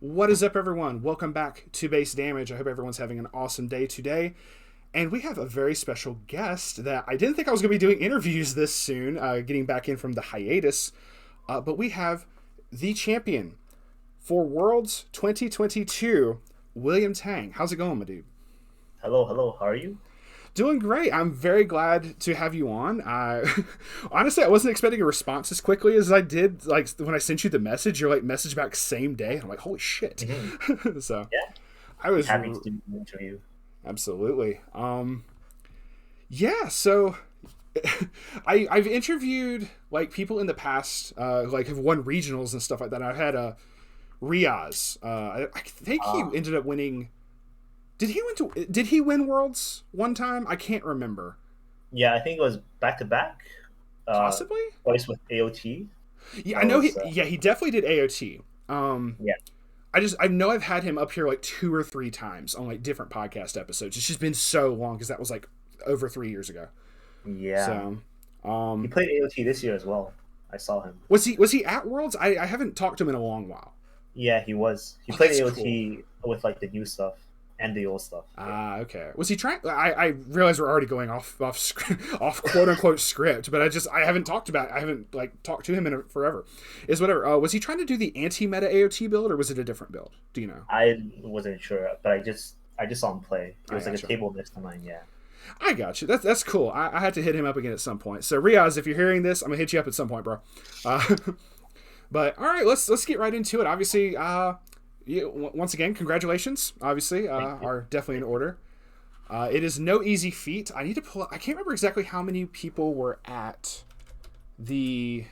What is up, everyone? Welcome back to Base Damage. I hope everyone's having an awesome day today. And we have a very special guest that I didn't think I was going to be doing interviews this soon, getting back in from the hiatus. But we have the champion for Worlds 2022, William Tang. How's it going, my dude? Hello, hello. How are you? Doing great. I'm very glad to have you on. Honestly, I wasn't expecting a response as quickly as I did. Like when I sent you the message, you're like message back same day. I'm like, holy shit. Hmm. So Yeah, I was happy to do the interview. absolutely. Yeah. So I've interviewed like people in the past, like have won regionals and stuff like that. I've had Riaz. I think he Uh, ended up winning. Did he win Worlds one time? I can't remember. yeah, I think it was back to back. Uh, Possibly. Twice with AOT. Yeah, I That know was he definitely did AOT. yeah, I know I've had him up here like two or three times on like different podcast episodes. It's just been so long because that was like over 3 years ago. yeah. So, He um, played AOT this year as well. I saw him. was he at Worlds? I haven't talked to him in a long while. Yeah, he was. He Oh, played that's cool. AOT with like the new stuff and the old stuff. Yeah. Okay. Was he trying? I realize we're already going off script, off quote unquote script, but I haven't I haven't like talked to him in forever. Is whatever. Was he trying to do the anti meta AOT build or was it a different build? Do you know? I wasn't sure, but I just saw him play. It I was like a gotcha. table next to mine. Yeah. I got you. That's cool. I had to hit him up again at some point. So Riaz, if you're hearing this, I'm gonna hit you up at some point, bro. Uh, but all right, let's get right into it. Obviously, once again, congratulations. Obviously, Thank you. are definitely in order. It is no easy feat. I need to pull. I can't remember exactly how many people were at the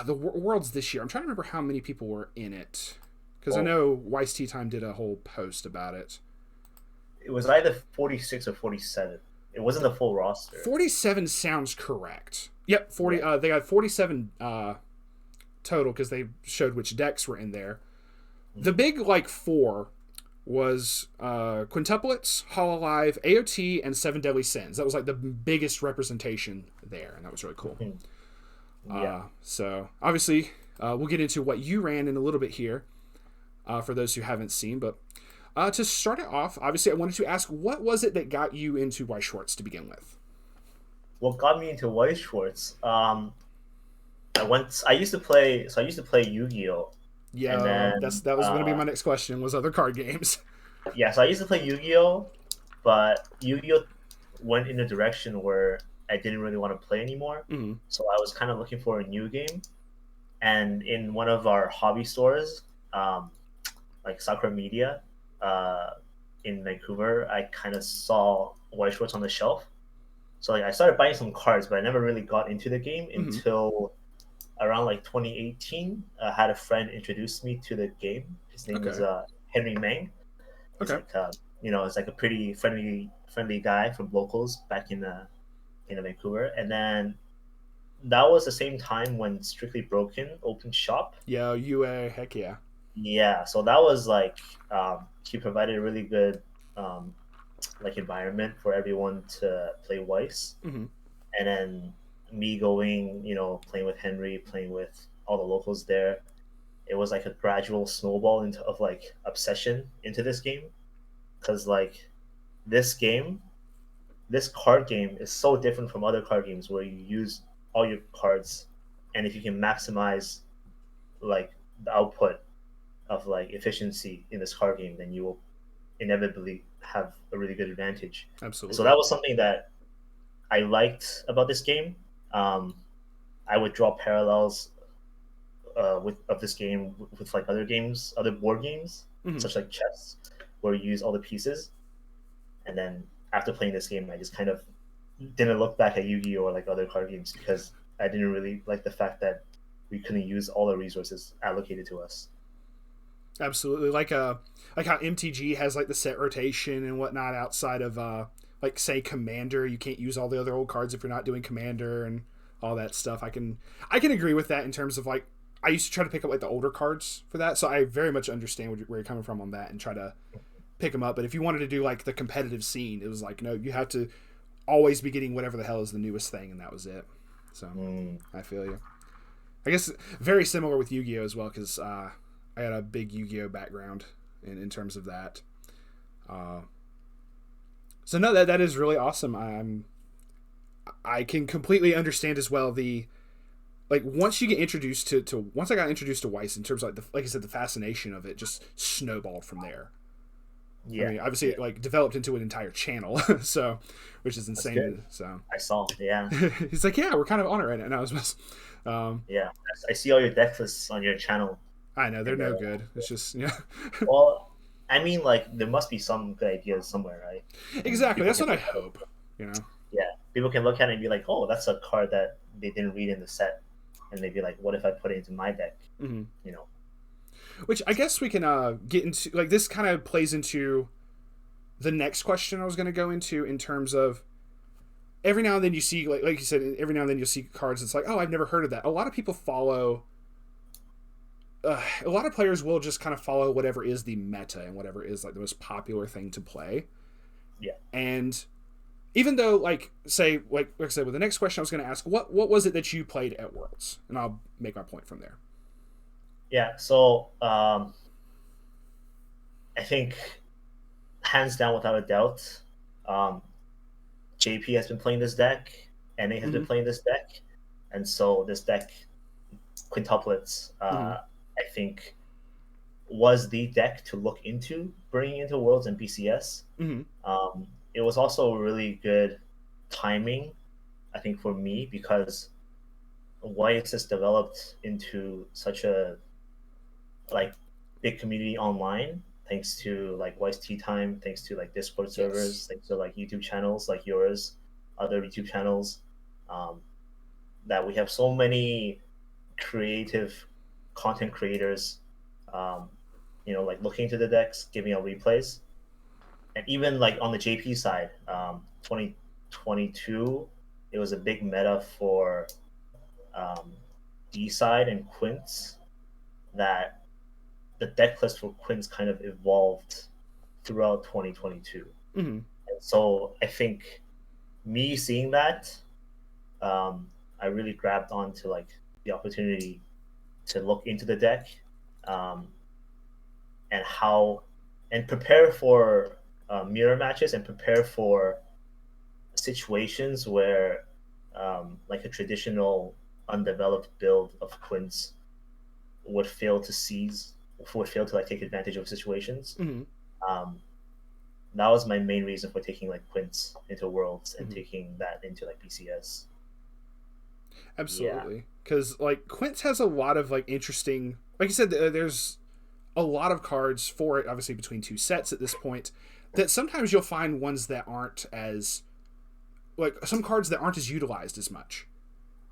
Worlds this year. I'm trying to remember how many people were in it because I Well, know Weiss Tea Time did a whole post about it. it was either 46 or 47. It wasn't the full roster. 47 sounds correct. Yep, 40. Yeah. They got 47 total because they showed which decks were in there. The Mhm. big like four was quintuplets, Hololive, AOT, and Seven Deadly Sins. That was like the biggest representation there, and that was really cool. Mhm. Yeah. So obviously, we'll get into what you ran in a little bit here for those who haven't seen. But to start it off, obviously, I wanted to ask, what was it that got you into Weiss Schwarz to begin with? What got me into Weiss Schwarz? I used to play. So I used to play Yu-Gi-Oh, and Yeah, then that was going to be my next question. Was other card games? yeah. So I used to play Yu-Gi-Oh, but Yu-Gi-Oh went in a direction where I didn't really want to play anymore. Hmm. So I was kind of looking for a new game, and in one of our hobby stores, um, like Sakura Media, uh, in Vancouver, I kind of saw Weiss Schwarz on the shelf. So like I started buying some cards, but I never really got into the game Hmm. until around like 2018. I had a friend introduce me to the game. His name is Okay. Henry Mang. He's Okay. like it's like a pretty friendly guy from locals back in Vancouver. And then that was the same time when Strictly Broken opened shop. Yeah, UA. Heck yeah. Yeah, so that was like he provided a really good um, like environment for everyone to play Weiss, Hmm. and then me going, playing with Henry, playing with all the locals there. It was like a gradual snowball into of like obsession into this game, because like this game, this card game is so different from other card games where you use all your cards, and if you can maximize like the output of like efficiency in this card game, then you will inevitably have a really good advantage. So Absolutely. that was something that I liked about this game. Um, I would draw parallels with of this game with like other games, other board games, Hmm. such like chess, where you use all the pieces. And then after playing this game, I just kind of didn't look back at Yu-Gi-Oh or like other card games because I didn't really like the fact that we couldn't use all the resources allocated to us. Absolutely. Like how MTG has like the set rotation and whatnot outside of like say Commander. You can't use all the other old cards if you're not doing Commander and all that stuff. I can agree with that in terms of like I used to try to pick up like the older cards for that, so I very much understand where you're coming from on that and try to pick them up. But if you wanted to do like the competitive scene, it was like no, you have to always be getting whatever the hell is the newest thing, and that was it. So Mm, I feel you. I guess very similar with Yu-Gi-Oh as well because I got a big Yu-Gi-Oh background in terms of that. So no, that is really awesome. I can completely understand as well the, like, once you get introduced to once I got introduced to Weiss, in terms of like I said, the fascination of it just snowballed from there. Yeah. I mean, obviously, it like developed into an entire channel, so, which is insane. So I saw, yeah. he's like, yeah, we're kind of on it right now. And I was just, Yeah, I see all your deck lists on your channel. I know they're no good. It's just, yeah. Well, I mean, like there must be some good ideas somewhere, right? Exactly. That's what I hope. You know. Yeah, people can look at it and be like, "Oh, that's a card that they didn't read in the set," and they'd be like, "What if I put it into my deck?" Mm-hmm. You know. Which I guess we can get into. Like, this kind of plays into the next question I was going to go into, in terms of, every now and then you see, like you said, every now and then you'll see cards. It's like, oh, I've never heard of that. A lot of people follow. A lot of players will just kind of follow whatever is the meta and whatever is like the most popular thing to play. Yeah. And even though, like I said, with the next question I was going to ask, what was it that you played at Worlds? And I'll make my point from there. Yeah. So I think, hands down, without a doubt, JP has been playing this deck. NA has been playing this deck, and so this deck, quintuplets, I think, was the deck to look into bringing into Worlds and BCS. It was also really good timing, I think, for me, because Weiss has developed into such a like big community online, thanks to like Weiss Tea Time, thanks to like Discord servers, thanks to like YouTube channels like yours, other YouTube channels, that we have so many creative content creators, like looking into the decks, giving out replays. And even like on the JP side, 2022, it was a big meta for D side and Quints, that the deck list for Quints kind of evolved throughout 2022. And so I think, me seeing that, I really grabbed onto like the opportunity to look into the deck, and prepare for mirror matches, and prepare for situations where like a traditional undeveloped build of Quints would fail to like take advantage of situations. That was my main reason for taking like Quints into Worlds and taking that into like BCS. Absolutely, because like Quints has a lot of like interesting, like you said, there's a lot of cards for it, obviously between two sets at this point, that sometimes you'll find ones that aren't as, like, some cards that aren't as utilized as much.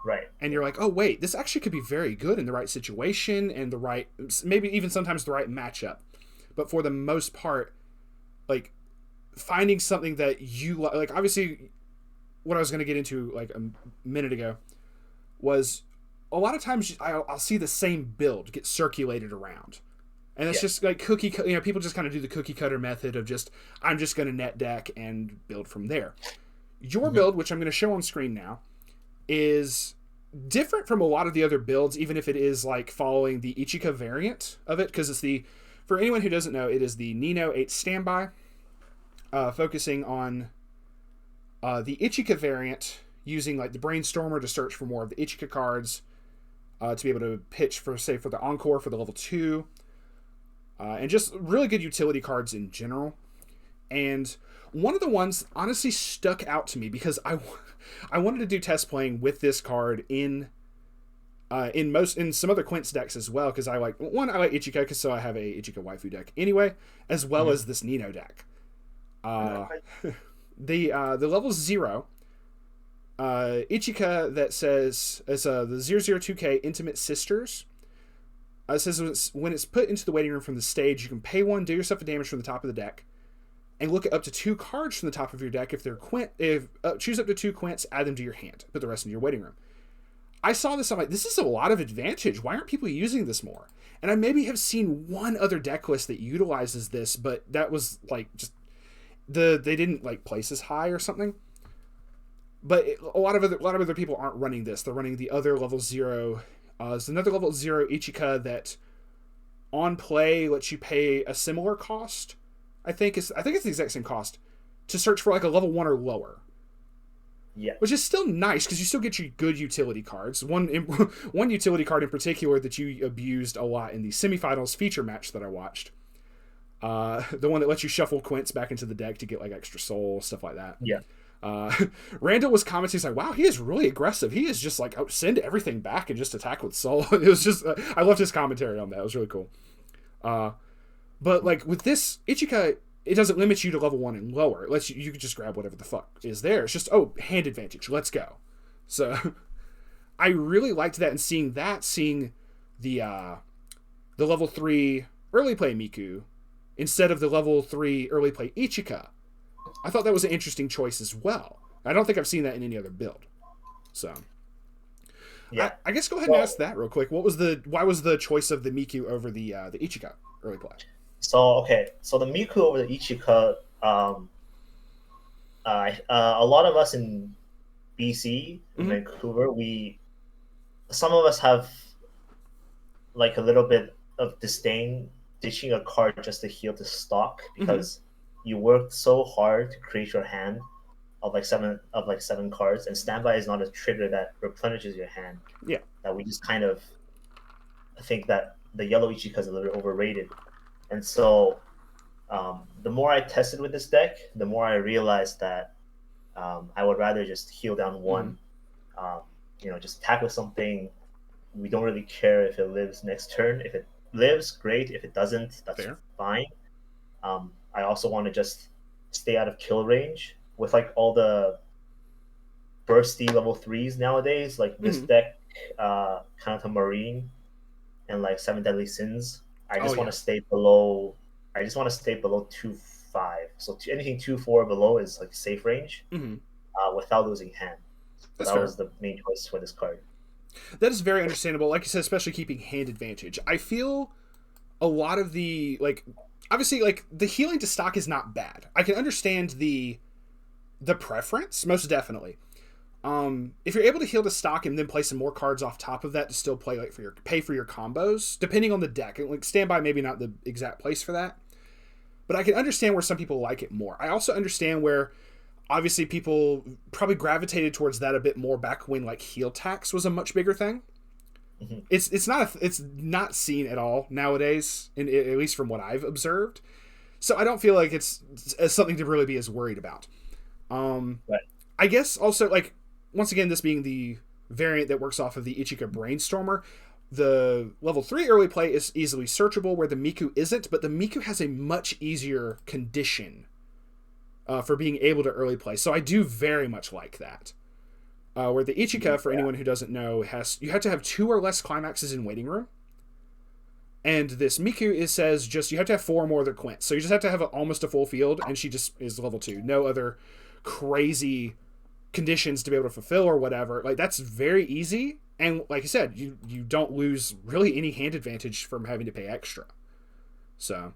Right. And you're like, oh wait, this actually could be very good in the right situation and the right, maybe even sometimes the right matchup. But for the most part, like, finding something that you like, obviously what I was going to get into like a minute ago was, a lot of times I'll see the same build get circulated around. And it's just like people just kind of do the cookie cutter method of just, I'm just going to net deck and build from there. Your build, which I'm going to show on screen now, is different from a lot of the other builds, even if it is like following the Ichika variant of it, because it's for anyone who doesn't know, it is the Nino 8 standby, focusing on the Ichika variant, using like the Brainstormer to search for more of the Ichika cards, to be able to pitch for, say, for the Encore for the level 2, and just really good utility cards in general. And one of the ones honestly stuck out to me because I wanted to do test playing with this card in some other Quints decks as well, because I like Ichika, because so I have a Ichika waifu deck anyway, as well as this Nino deck. The level 0 Ichika that says it's the 002K Intimate Sisters. It says when it's put into the waiting room from the stage, you can pay 1, do yourself a damage from the top of the deck, and look at up to 2 cards from the top of your deck. If they're choose up to 2 Quints, add them to your hand, put the rest into your waiting room. I saw this, I'm like, this is a lot of advantage. Why aren't people using this more? And I maybe have seen one other deck list that utilizes this, but that was like just they didn't like place as high or something. But a lot of other people aren't running this. They're running the other level 0. There's another level 0 Ichika that on play lets you pay a similar cost. I think it's the exact same cost to search for like a level 1 or lower. Yeah. Which is still nice because you still get your good utility cards. One utility card in particular that you abused a lot in the semifinals feature match that I watched. The one that lets you shuffle Quints back into the deck to get like extra soul, stuff like that. Yeah. Randall was commenting, he's like, wow, he is really aggressive. He is just like, oh, send everything back and just attack with soul. It was just, I loved his commentary on that. It was really cool. But like with this Ichika, it doesn't limit you to level 1 and lower. It lets you can just grab whatever the fuck is there. It's just, oh, hand advantage. Let's go. So I really liked that, and seeing the level 3 early play Miku instead of the level 3 early play Ichika. I thought that was an interesting choice as well. I don't think I've seen that in any other build. So yeah, I guess go ahead and ask that real quick. Why was the choice of the Miku over the Ichika early play? So the Miku over the Ichika, a lot of us in BC, in Vancouver, some of us have like a little bit of disdain ditching a card just to heal the stock, because you worked so hard to create your hand of like seven cards, and standby is not a trigger that replenishes your hand. Yeah. That we just kind of think that the yellow Ichika is a little bit overrated. And so the more I tested with this deck, the more I realized that I would rather just heal down one, just attack with something. We don't really care if it lives next turn. If it lives, great. If it doesn't, that's fine. I also want to just stay out of kill range with like all the bursty level 3s nowadays. Like this deck, kind of a Marine and like 7 Deadly Sins. I just want to stay below. I just want to stay below 2-5. So anything 2-4 below is like safe range, without losing hand. So that was the main choice for this card. That is very understandable. Like you said, especially keeping hand advantage. I feel a lot of the obviously like the healing to stock is not bad. I can understand the preference, most definitely. If you're able to heal to stock and then play some more cards off top of that to still play like pay for your combos, depending on the deck. Like standby, maybe not the exact place for that, but I can understand where some people like it more. I also understand where obviously people probably gravitated towards that a bit more back when like heal tax was a much bigger thing. It's not seen at all nowadays, at least from what I've observed. So I don't feel like it's something to really be as worried about. Right. I guess also like, once again, this being the variant that works off of the Ichika Brainstormer, the level 3 early play is easily searchable, where the Miku isn't, but the Miku has a much easier condition for being able to early play. So I do very much like that. Where the Ichika, for anyone who doesn't know, you have to have 2 or less climaxes in waiting room. And this Miku says just you have to have 4 more of their Quints. So you just have to have almost a full field, and she just is level 2. No other crazy conditions to be able to fulfill or whatever. Like, that's very easy, and like I said, you don't lose really any hand advantage from having to pay extra. So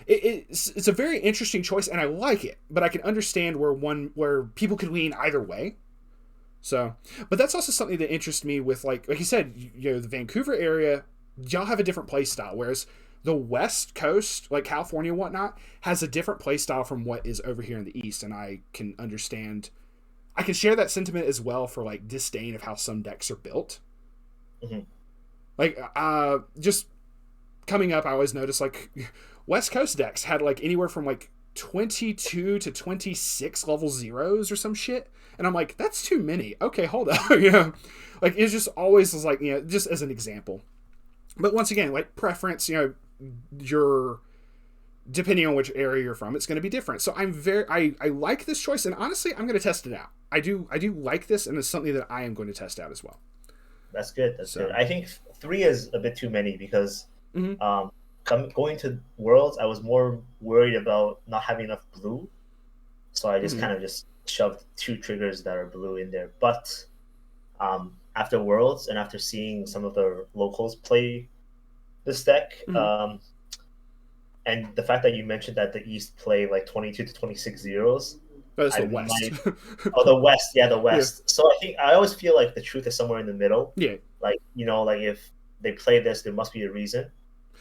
it's a very interesting choice, and I like it, but I can understand where people could lean either way. So, but that's also something that interests me with like you said, the Vancouver area, y'all have a different play style, whereas the West Coast, like California and whatnot, has a different play style from what is over here in the East, and I can understand. I can share that sentiment as well for like disdain of how some decks are built. Like, just coming up, I always notice like West Coast decks had like anywhere from like 22 to 26 level 0s or some shit, and I'm like, that's too many. Okay, hold up. Like it's just always like, just as an example. But once again, like preference, your depending on which area you're from, it's going to be different. So I like this choice, and honestly, I'm going to test it out. I do like this, and it's something that I am going to test out as well. That's good. That's good. I think 3 is a bit too many because going to Worlds, I was more worried about not having enough blue, so I just kind of just shoved 2 triggers that are blue in there. But after Worlds and after seeing some of the locals play this deck, and the fact that you mentioned that the East play like 22 to 26 zeros. That's the West. The West. Yeah, the West. Yeah. So I always feel like the truth is somewhere in the middle. Yeah. Like, like if they play this, there must be a reason.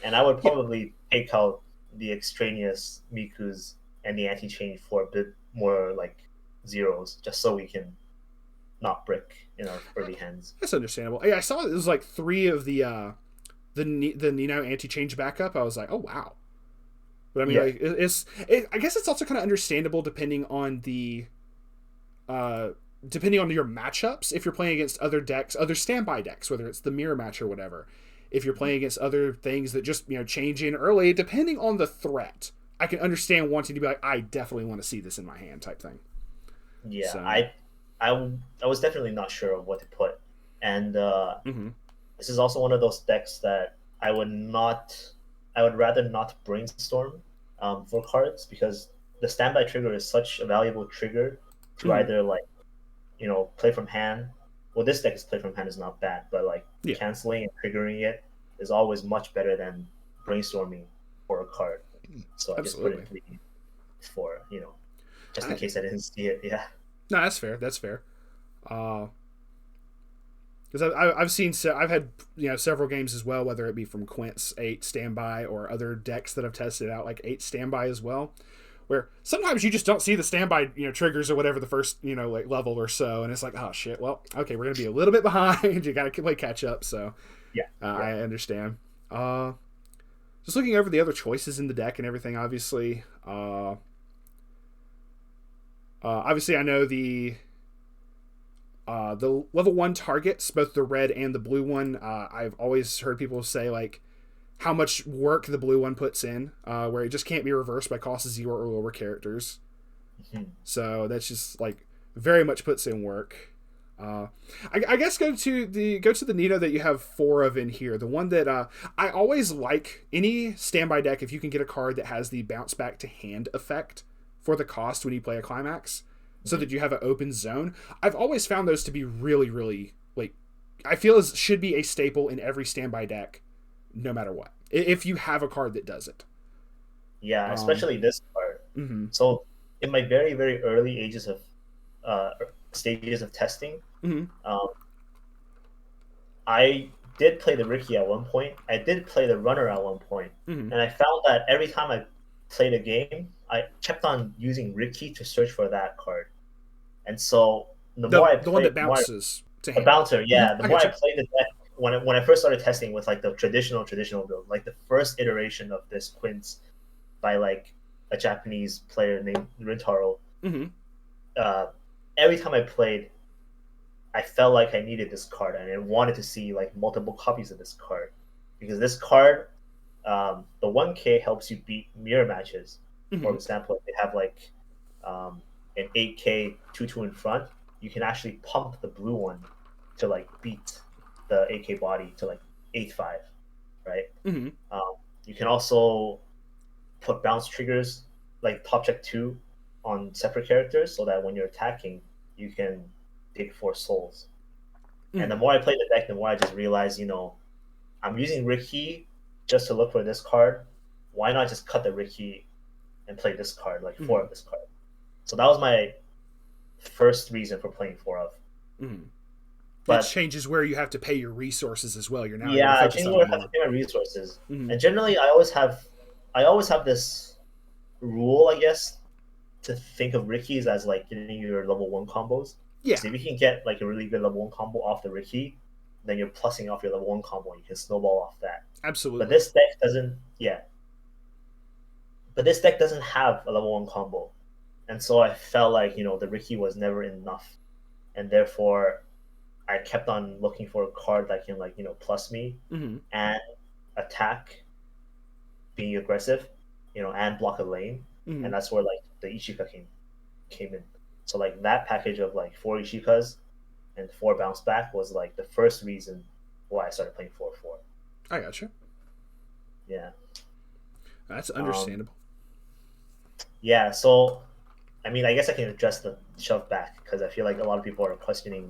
And I would Yeah, probably take out the extraneous Miku's and the anti-change for a bit more like zeros, just so we can not brick in our early hands. that's understandable. Yeah, I saw it was like 3 of the Nino anti-change backup. I was like, oh wow. But I mean, Yeah. like, I guess it's also kind of understandable depending on the depending on your matchups. If you're playing against other decks, other standby decks, whether it's the mirror match or whatever, if you're playing against other things that just change in early, depending on the threat, I can understand wanting to be like, I definitely want to see this in my hand type thing. Yeah, So, I was definitely not sure of what to put, and mm-hmm. this is also one of those decks that I would rather not brainstorm for cards because the standby trigger is such a valuable trigger to Mm-hmm. either like play from hand. Well, this deck's play from hand is not bad, but like Yeah, canceling and triggering it is always much better than brainstorming for a card. So I just put absolutely. it 4, just in I, case I didn't see it. Yeah. no, that's fair. That's fair. Uh, because I've seen I've had several games as well, whether it be from Quint's 8 standby or other decks that I've tested out like 8 standby as well, where sometimes you just don't see the standby triggers or whatever the first like level or so, and it's like, oh shit, well, okay, we're gonna be a little bit behind. You gotta play catch up. So Yeah. Yeah. I understand. Just looking over the other choices in the deck and everything, obviously. Obviously, I know the level 1 targets, both the red and the blue one. I've always heard people say like how much work the blue one puts in, where it just can't be reversed by cost of 0 or lower characters. Mhm. So that's just like very much puts in work. I guess go to the Nito that you have 4 of in here. The one that I always like any standby deck if you can get a card that has the bounce back to hand effect for the cost when you play a climax, so that you have an open zone. I've always found those to be really, really like I feel as should be a staple in every standby deck, no matter what. If you have a card that does it. Yeah, Um, especially this part. mm-hmm, So in my very, very early uh, stages of testing, mm-hmm, um, I did play the Ricky at one point. I did play the runner at one point, mm-hmm. and I found that every time I played a game, I kept on using Ricky to search for that card. And so the more I The one played, that bounces to the hand. bouncer, Mm-hmm, yeah, the I more get I you. played the deck, when I first started testing with like the traditional build, like the first iteration of this Quince by like a Japanese player named Rintaro, Mm-hmm, uh, every time I played, I felt like I needed this card and I wanted to see like multiple copies of this card because this card, the 1K helps you beat mirror matches. For mm-hmm, example, if they have like an 8K 2-2 in front, you can actually pump the blue one to like beat the 8K body to like 8-5, right? mm-hmm, Um, you can also put bounce triggers like top check 2 on separate characters so that when you're attacking, you can dig for souls. And the mm-hmm, more I played the deck, the more I just realized, I'm using Ricky just to look for this card. Why not just cut the Ricky and play this card, like 4 mm-hmm, of this card? So that was my first reason for playing 4 of. mm-hmm. It But changes where you have to pay your resources as well. You're now able to yeah, I focus think on we're it have to more. pay my resources. Mm-hmm. And generally, I always have this rule, I guess, to think of Ricky's as like getting your level 1 combos. Yeah, So if you can get like a really good level 1 combo off the Ricky, then you're plussing off your level 1 combo and you can snowball off that. But absolutely. this deck doesn't, yeah. But this deck doesn't have a level 1 combo. And so I felt like, the Ricky was never enough. And therefore, I kept on looking for a card that can, like, plus me Mm-hmm. and attack, being aggressive, and block a lane. Mm-hmm. And that's where, like, the Ishika came in. So, like, that package of, like, 4 Ishikas and 4 bounce back was, like, the first reason why I started playing 4-4. I gotcha. Yeah. That's Um, understandable. yeah, so I mean, I guess I can address the shove back because I feel like a lot of people are questioning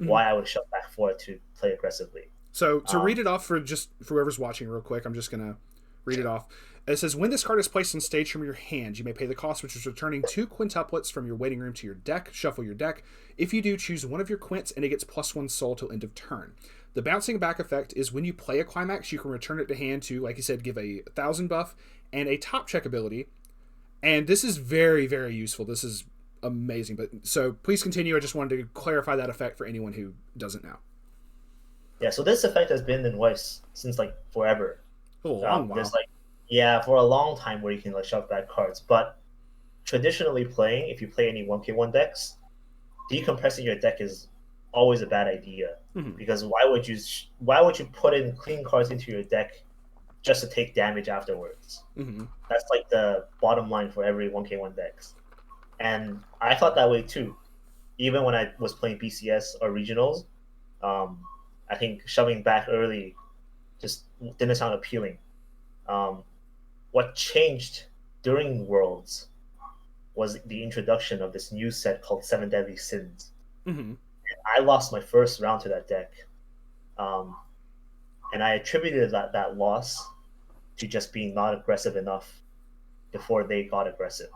Mm-hmm. why I would shove back forward to play aggressively. So to Um, read it off for whoever's watching real quick, I'm just gonna read it off. It says, when this card is placed on stage from your hand, you may pay the cost, which is returning 2 quintuplets from your waiting room to your deck. Shuffle your deck. If you do, choose one of your quints, and it gets +1 soul till end of turn. The bouncing back effect is when you play a climax, you can return it to hand to, like you said, give a 1,000 buff and a top check ability. And this is very, very useful. This is amazing. But so please continue. I just wanted to clarify that effect for anyone who doesn't know. Yeah, so this effect has been in Weiss since like forever. A long while. There's like, yeah, for a long time where you can like shove back cards. But traditionally playing, if you play any 1k1 decks, decompressing your deck is always a bad idea, because why would you put in clean cards into your deck just to take damage afterwards? That's like the bottom line for every 1k1 decks. And I thought that way too. Even when I was playing BCS or regionals, I think shoving back early just didn't sound appealing. What changed during Worlds was the introduction of this new set called Seven Deadly Sins. I lost my first round to that deck, and I attributed that loss to just being not aggressive enough before they got aggressive,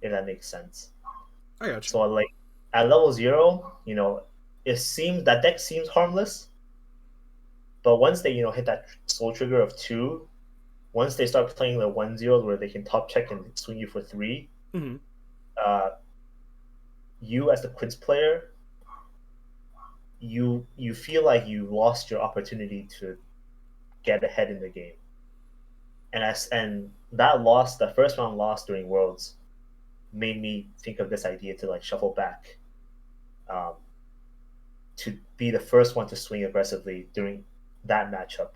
if that makes sense. I got you. So like at level 0, it seems that deck seems harmless, but once they hit that soul trigger of 2, once they start playing the 1/0 where they can top check and swing you for 3, you as the Quince player, you feel like you lost your opportunity to get ahead in the game. And that loss, the first round loss during Worlds, made me think of this idea to like shuffle back, to be the first one to swing aggressively during that matchup.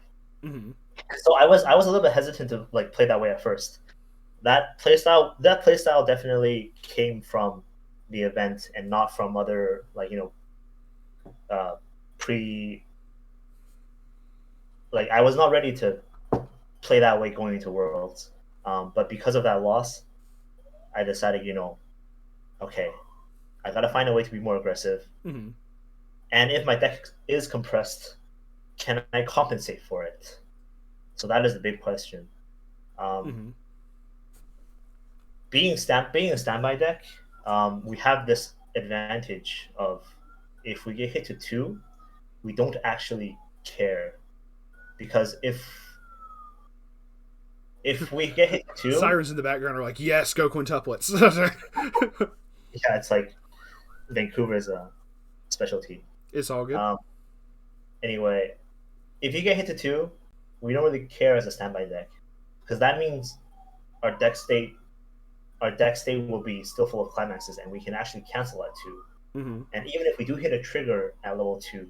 So I was a little bit hesitant to like play that way at first. That playstyle definitely came from the event and not from other I was not ready to play that way going into Worlds. But because of that loss, I decided, okay, I gotta find a way to be more aggressive. And if my deck is compressed, can I compensate for it? So that is the big question. Being a standby deck, we have this advantage of, if we get hit to 2, we don't actually care, because if we get hit to 2, sirens in the background are like, yes, go quintuplets. Yeah, it's like Vancouver's specialty. It's all good. Anyway, if you get hit to 2, we don't really care as a standby deck, because that means our deck state will be still full of climaxes, and we can actually cancel at 2. And even if we do hit a trigger at level 2,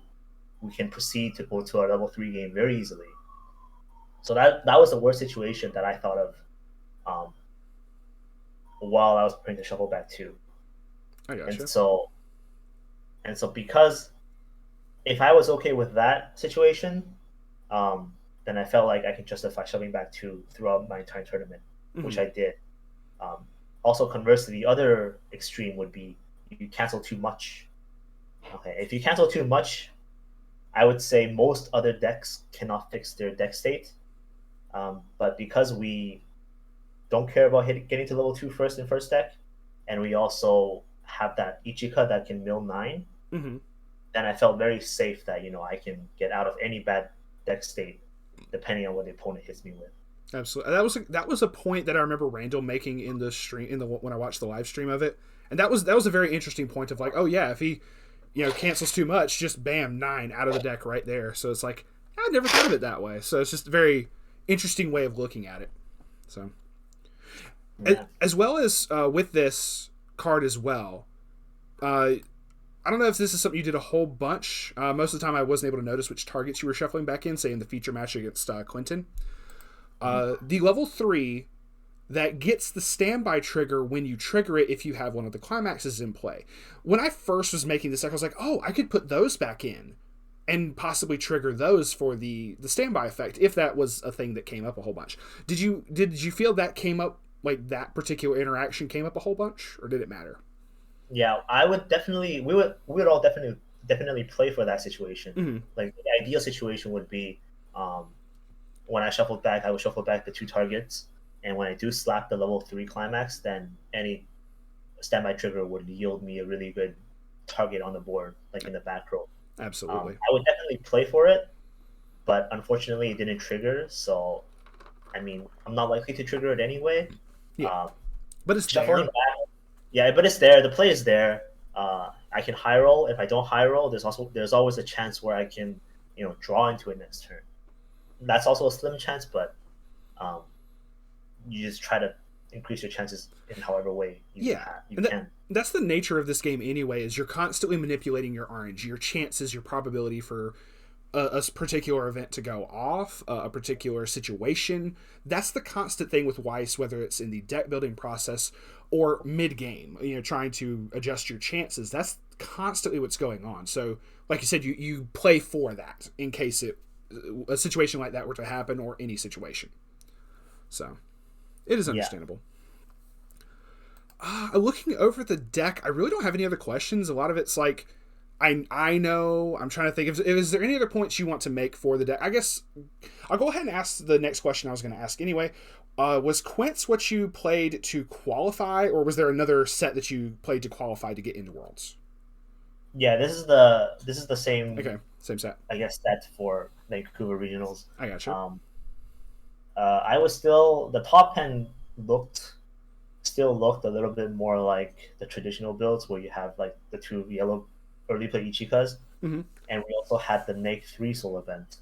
we can proceed to go to our level 3 game very easily. So that was the worst situation that I thought of while I was preparing to shuffle back 2. I gotcha. And so because if I was okay with that situation, then I felt like I could justify shoving back 2 throughout my entire tournament, which I did. Also, conversely, the other extreme would be you cancel too much. Okay, if you cancel too much, I would say most other decks cannot fix their deck state. But because we don't care about getting to level 2 first in first deck, and we also have that Ichika that can mill 9, then I felt very safe that I can get out of any bad deck state depending on what the opponent hits me with. Absolutely. That was a point that I remember Randall making in the stream when I watched the live stream of it, and that was a very interesting point of like, oh yeah, if he cancels too much, just bam, 9 out of the deck right there. So it's like, I never thought of it that way. So it's just a very interesting way of looking at it. So yeah. As well as with this card as well, I don't know if this is something you did a whole bunch. Most of the time I wasn't able to notice which targets you were shuffling back in, say in the feature match against Clinton. The level 3 that gets the standby trigger when you trigger it if you have one of the climaxes in play. When I first was making this deck, I was like, oh, I could put those back in and possibly trigger those for the standby effect, if that was a thing that came up a whole bunch. Did you feel that came up, like that particular interaction came up a whole bunch, or did it matter? Yeah, I would definitely, we would all definitely play for that situation. Like the ideal situation would be, when I shuffled back, I would shuffle back the 2 targets, and when I do slap the level 3 climax, then any standby trigger would yield me a really good target on the board, like in the back row. Absolutely. I would definitely play for it, but unfortunately, it didn't trigger. So, I mean, I'm not likely to trigger it anyway. Yeah, Um, but it's Shuffling there. back, yeah, but it's there. The play is there. I can high roll. If I don't high roll, there's always a chance where I can draw into it next turn. That's also a slim chance, but um, you just try to increase your chances in however way Yeah, you and can. that's the nature of this game anyway. Is you're constantly manipulating your RNG, your chances, your probability for a particular event to go off, a particular situation. That's the constant thing with Weiss, whether it's in the deck building process or mid game. Trying to adjust your chances. That's constantly what's going on. So, like you said, you play for that in case a situation like that were to happen, or any situation. So it is Yeah, understandable. Looking over the deck, I really don't have any other questions. A lot of it's like, I know. I'm trying to think. Is there any other points you want to make for the deck? I guess I'll go ahead and ask the next question I was going to ask anyway. Was Quince what you played to qualify, or was there another set that you played to qualify to get into Worlds? yeah. This is the same, Okay, same set. I guess, stat for Vancouver regionals. I gotcha. Um, I was still the top 10 looked still looked a little bit more like the traditional builds where you have like the two yellow early play Ichikas, Mm-hmm. and we also had the Neg 3 soul event.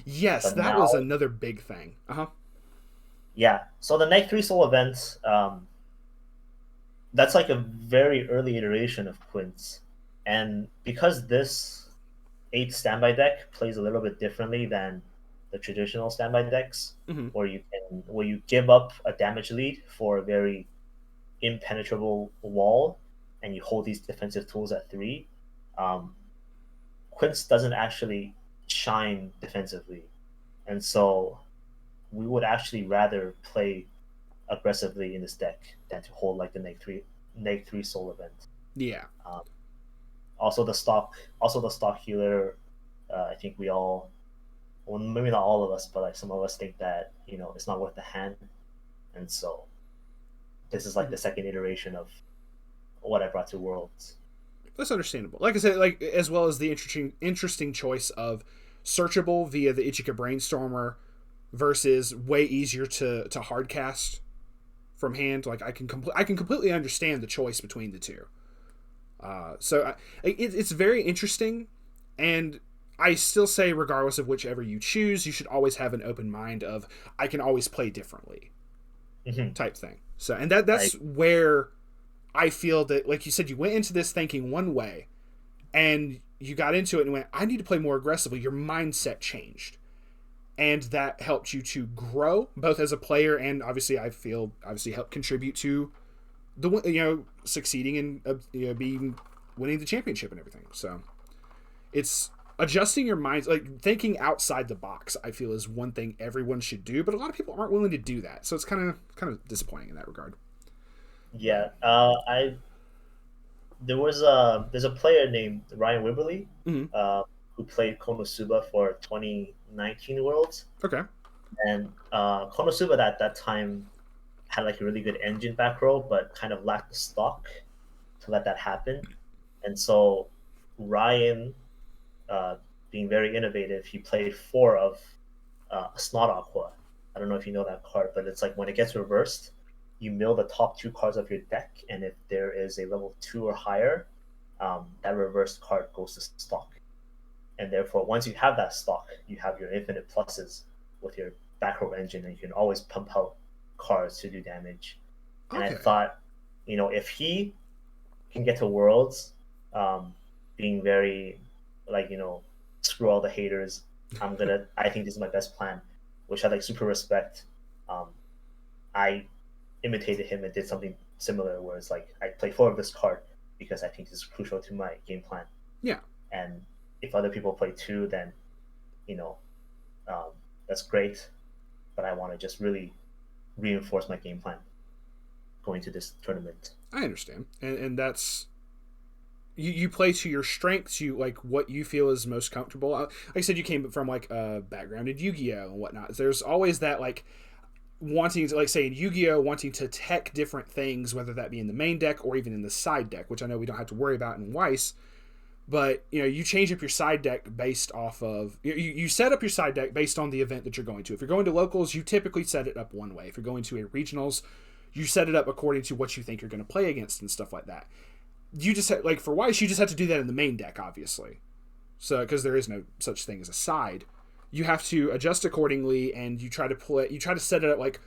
Yes, But that now, was another big thing. Uh huh. yeah, so the Neg 3 soul event, that's like a very early iteration of Quince. And because this 8 standby deck plays a little bit differently than the traditional standby decks, Mm-hmm. where you give up a damage lead for a very impenetrable wall, and you hold these defensive tools at 3. Um, Quince doesn't actually shine defensively, and so we would actually rather play aggressively in this deck than to hold like the neg three soul event. Yeah. Um, also the stock healer. I think we all, well, maybe not all of us, but like some of us think that it's not worth the hand, and so this is like Mm-hmm. the second iteration of what I brought to Worlds. That's understandable. Like I said, like as well as the interesting choice of searchable via the Ichika Brainstormer versus way easier to hardcast from hand. Like I can completely understand the choice between the two. It's very interesting, and I still say, regardless of whichever you choose, you should always have an open mind of I can always play differently Mm-hmm. type thing. So, and that's where I feel that, like you said, you went into this thinking one way, and you got into it and went, I need to play more aggressively. Your mindset changed, and that helped you to grow both as a player and obviously I feel obviously helped contribute to the succeeding and being winning the championship and everything. So it's adjusting your minds, like thinking outside the box. I feel is one thing everyone should do, but a lot of people aren't willing to do that. So it's kind of disappointing in that regard. But Yeah, I there's a player named Ryan Wibberley, mm-hmm. who played Konosuba for 2019 Worlds, Okay. and Konosuba at that time had like a really good engine back row, but kind of lacked the stock to let that happen. And so Ryan, uh, being very innovative, he played 4 of Snot Aqua. I don't know if you know that card, but it's like when it gets reversed, you mill the top 2 cards of your deck, and if there is a level 2 or higher, that reversed card goes to stock. And therefore, once you have that stock, you have your infinite pluses with your back row engine, and you can always pump out cards to do damage. And I Okay. thought, if he can get to Worlds, being very like screw all the haters. I think this is my best plan, which I like super respect. Um, I imitated him and did something similar, where it's like I play 4 of this card because I think this is crucial to my game plan. Yeah. And if other people play 2, then you know um, that's great. But I want to just really reinforce my game plan going to this tournament. I understand, and that's you play to your strengths. You like what you feel is most comfortable. Like I said, you came from like a background in Yu-Gi-Oh and whatnot. There's always that like wanting to, like say in Yu-Gi-Oh, wanting to tech different things, whether that be in the main deck or even in the side deck, which I know we don't have to worry about in Weiss. But you change up your side deck based off of you set up your side deck based on the event that you're going to. If you're going to locals, you typically set it up one way. If you're going to a regionals, you set it up according to what you think you're going to play against and stuff like that. You just like for Weiss, you just have to do that in the main deck, obviously. So because there is no such thing as a side, you have to adjust accordingly, and you try to set it up like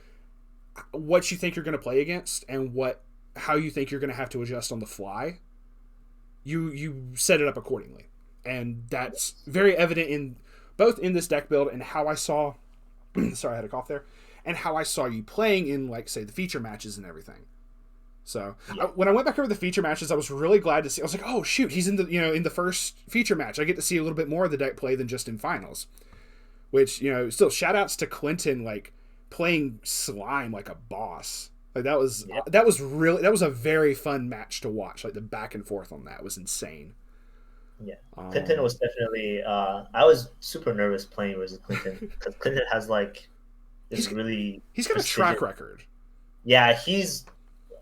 what you think you're going to play against and how you think you're going to have to adjust on the fly. You set it up accordingly, and that's very evident in both in this deck build and how I saw. Sorry, I had a cough there, and how I saw you playing in like say the feature matches and everything. So when I went back over the feature matches, I was really glad to see. I was like, oh shoot, he's in the in the first feature match. I get to see a little bit more of the deck play than just in finals. Which still shout outs to Clinton like playing Slime like a boss. Like that was a very fun match to watch. Like the back and forth on that was insane. Yeah, Clinton was definitely. I was super nervous playing versus Clinton because Clinton has like this he's got a track record. Yeah,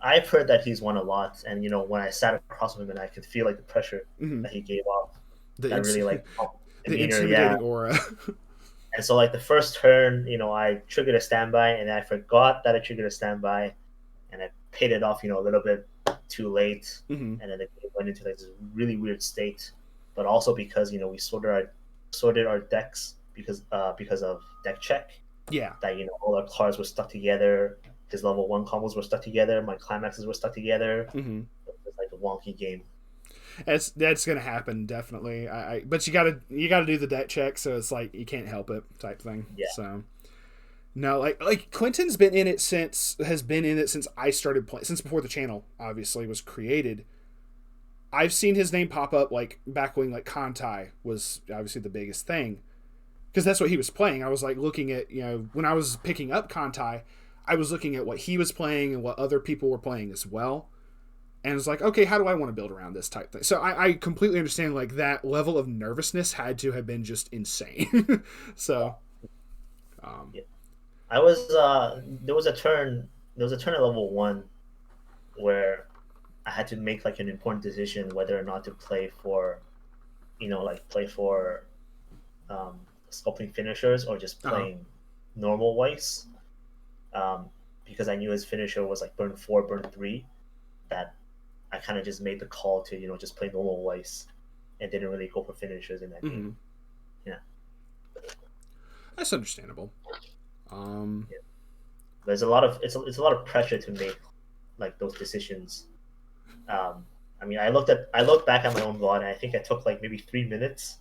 I've heard that he's won a lot, and when I sat across from him, and I could feel like the pressure that he gave off. The intimidating aura. And so, like the first turn, I triggered a standby, and I forgot that I triggered a standby. And I paid it off, a little bit too late, and then it went into like this really weird state. But also because we sorted our decks because of deck check. Yeah. That all our cards were stuck together. His level 1 combos were stuck together. My climaxes were stuck together. It was like a wonky game. That's gonna happen definitely. But you gotta do the deck check, so it's like you can't help it type thing. Yeah. So. No, like Clinton's has been in it since I started playing, since before the channel obviously was created. I've seen his name pop up like back when like Kantai was obviously the biggest thing, because that's what he was playing. I was like looking at when I was picking up Kantai, I was looking at what he was playing and what other people were playing as well, and it's like, okay, how do I want to build around this type thing? So I completely understand like that level of nervousness had to have been just insane. So. Yeah. I was there was a turn at level 1 where I had to make like an important decision whether or not to play for sculpting finishers or just playing normal Weiss, because I knew his finisher was like burn 4, burn 3, that I kind of just made the call to just play normal Weiss and didn't really go for finishers in that game. Yeah, that's understandable. Yeah. There's a lot of pressure to make like those decisions. I mean, I looked back at my own VOD, and I think I took like maybe 3 minutes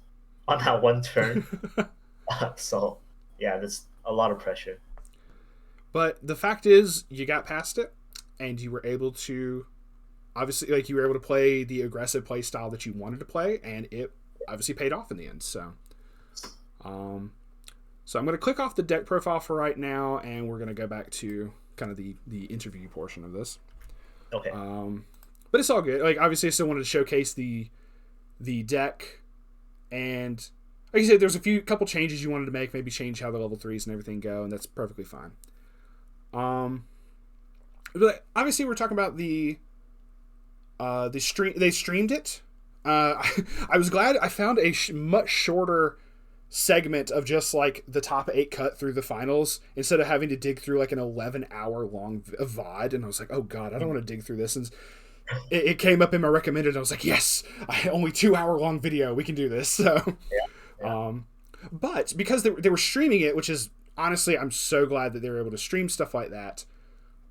on that one turn. So yeah, there's a lot of pressure. But the fact is, you got past it, and you were able to obviously play the aggressive play style that you wanted to play, and it obviously paid off in the end. So, So I'm going to click off the deck profile for right now, and we're going to go back to kind of the interview portion of this. Okay. But it's all good. Like obviously, I still wanted to showcase the deck, and like you said, there's a couple changes you wanted to make, maybe change how the level 3s and everything go, and that's perfectly fine. But obviously, we're talking about the stream. They streamed it. I was glad I found a much shorter segment of just like the top 8 cut through the finals instead of having to dig through like an 11-hour long VOD, and I was like, oh god, I don't want to dig through this. And it came up in my recommended, and I was like, yes, only 2-hour long video, we can do this. So yeah. But because they were streaming it, which is honestly, I'm so glad that they were able to stream stuff like that.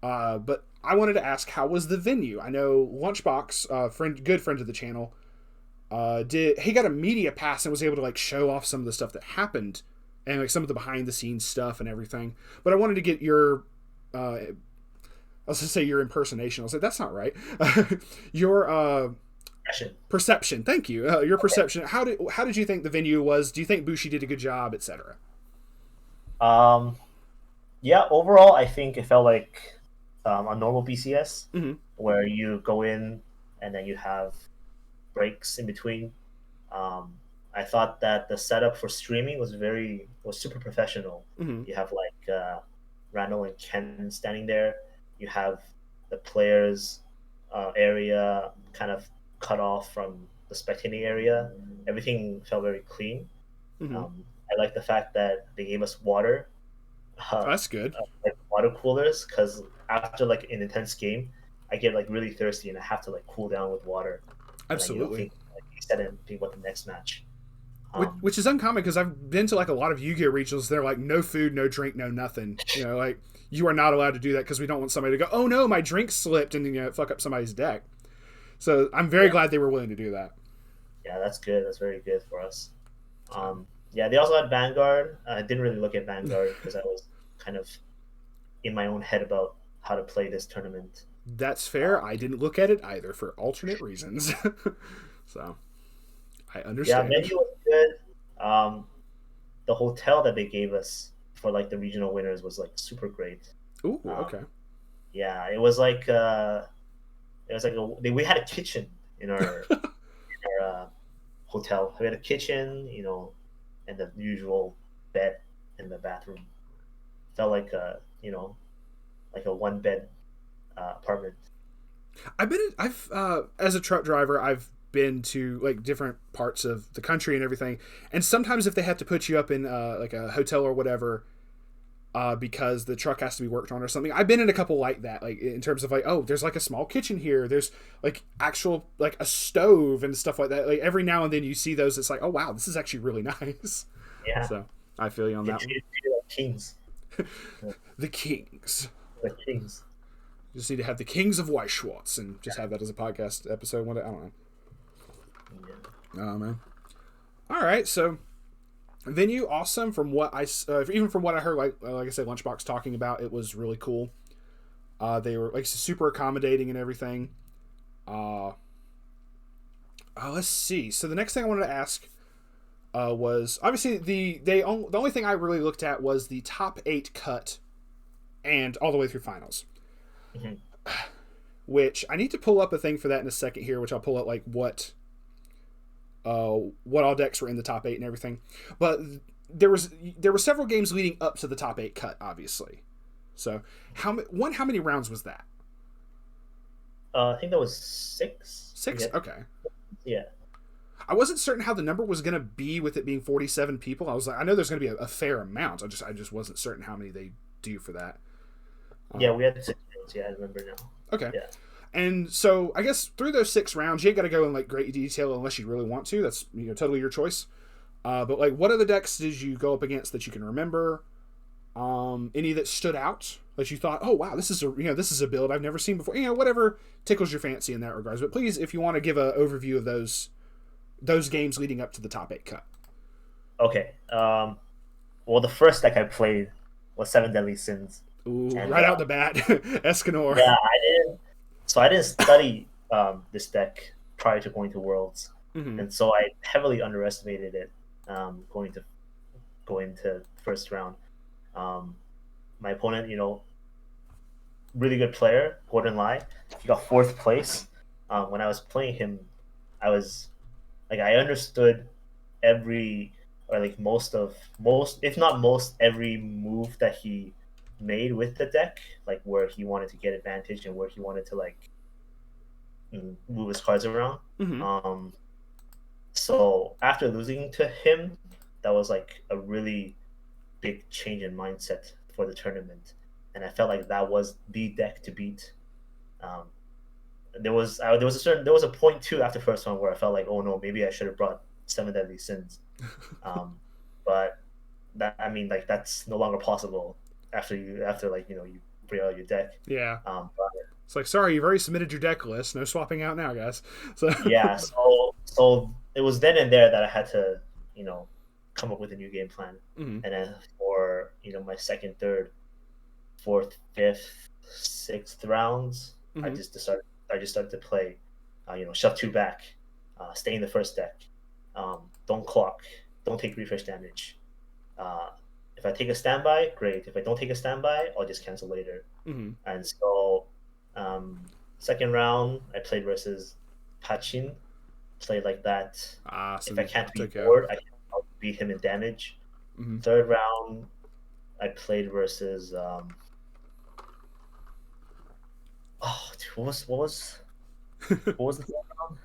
But I wanted to ask, how was the venue? I know Lunchbox, good friend of the channel, he got a media pass and was able to like show off some of the stuff that happened and like some of the behind the scenes stuff and everything. But I wanted to get your I was gonna say your impersonation. I was like, that's not right. Your perception. Thank you. Your perception. How did you think the venue was? Do you think Bushi did a good job, etc.? Yeah, overall I think it felt like a normal BCS where you go in and then you have breaks in between. I thought that the setup for streaming was super professional. You have like Randall and Ken standing there. You have the players area kind of cut off from the spectating area, everything felt very clean. Mm-hmm. I like the fact that they gave us water, Oh, that's good. like water coolers, because after like an intense game, I get like really thirsty and I have to like cool down with water, and like Absolutely. think like reset and think about the next match. Which is uncommon because I've been to like a lot of Yu-Gi-Oh regionals. They're like no food, no drink, no nothing. Like you are not allowed to do that because we don't want somebody to go, oh no, my drink slipped, and fuck up somebody's deck. So I'm very Yeah, glad they were willing to do that. yeah, that's good. That's very good for us. So Yeah, they also had Vanguard. I didn't really look at Vanguard because I was kind of in my own head about how to play this tournament. that's fair. Um, I didn't look at it either for alternate reasons. So I yeah, understand. menu was good. The hotel that they gave us for like the regional winners was like super great. Ooh, Um, okay. yeah, it was like we had a kitchen in our hotel. We had a kitchen, and the usual bed in the bathroom. Felt like like a one bed apartment. I've as a truck driver, I've been to like different parts of the country and everything, and sometimes if they have to put you up in like a hotel or whatever, because the truck has to be worked on or something. I've been in a couple like that, like in terms of like, oh, there's like a small kitchen here. There's like actual like a stove and stuff like that. Like every now and then you see those. It's like, oh wow, this is actually really nice. Yeah, So I feel you on they that one. treated like kings. The Kings. Like kings. Just need to have the Kings of Weiss Schwarz and just have that as a podcast episode one day. I don't know. Yeah. Oh man. All right, so venue awesome from what even from what I heard, like I said, Lunchbox talking about, it was really cool. They were like super accommodating and everything. Uh, let's see. So the next thing I wanted to ask was obviously the only thing I really looked at was the top 8 cut and all the way through finals. Mm-hmm. Which I need to pull up a thing for that in a second here, which I'll pull up like what all decks were in the top 8 and everything. But there were several games leading up to the top 8 cut, obviously. So how many rounds was that? I think that was 6. 6? Yeah. Okay. Yeah. I wasn't certain how the number was going to be with it being 47 people. I was like, I know there's going to be a fair amount. I just wasn't certain how many they do for that. Yeah, we had 6 rounds. Yeah, I remember now. Okay. Yeah. And so I guess through those 6 rounds, you ain't got to go in like great detail unless you really want to. That's totally your choice. But like, what other decks did you go up against that you can remember? Any that stood out that you thought, oh wow, this is a build I've never seen before. Whatever tickles your fancy in that regards. But please, if you want to give an overview of those games leading up to the top 8 cut. Okay. Well, the first deck I played was Seven Deadly Sins. Ooh, And, right out the bat, Escanor. yeah, I didn't study this deck prior to going to Worlds, Mm-hmm. and so I heavily underestimated it going to first round. My opponent, really good player, Gordon Lai. He got 4th place. When I was playing him, I was like, I understood every, or like most, if not most, every move that he made with the deck, like where he wanted to get advantage and where he wanted to like move his cards around. Mm-hmm. So after losing to him, that was like a really big change in mindset for the tournament, and I felt like that was the deck to beat. Um, there was a point too after first round where I felt like, oh no, maybe I should have brought Seven Deadly Sins, but like that's no longer possible after you bring out your deck. Yeah. But It's like, sorry, you've already submitted your deck list. No swapping out now, guys. So yeah, so it was then and there that I had to come up with a new game plan, mm-hmm. and then for my second, third, fourth, fifth, sixth rounds, Mm-hmm. I just started to play, shove 2 back, stay in the first deck, don't clock, don't take refresh damage. If I take a standby, great. If I don't take a standby, I'll just cancel later. Mm-hmm. And so, second round, I played versus Pachin, played like that. So if I can't beat okay. board, I'll beat him in damage. Mm-hmm. Third round, I played versus what was the third round?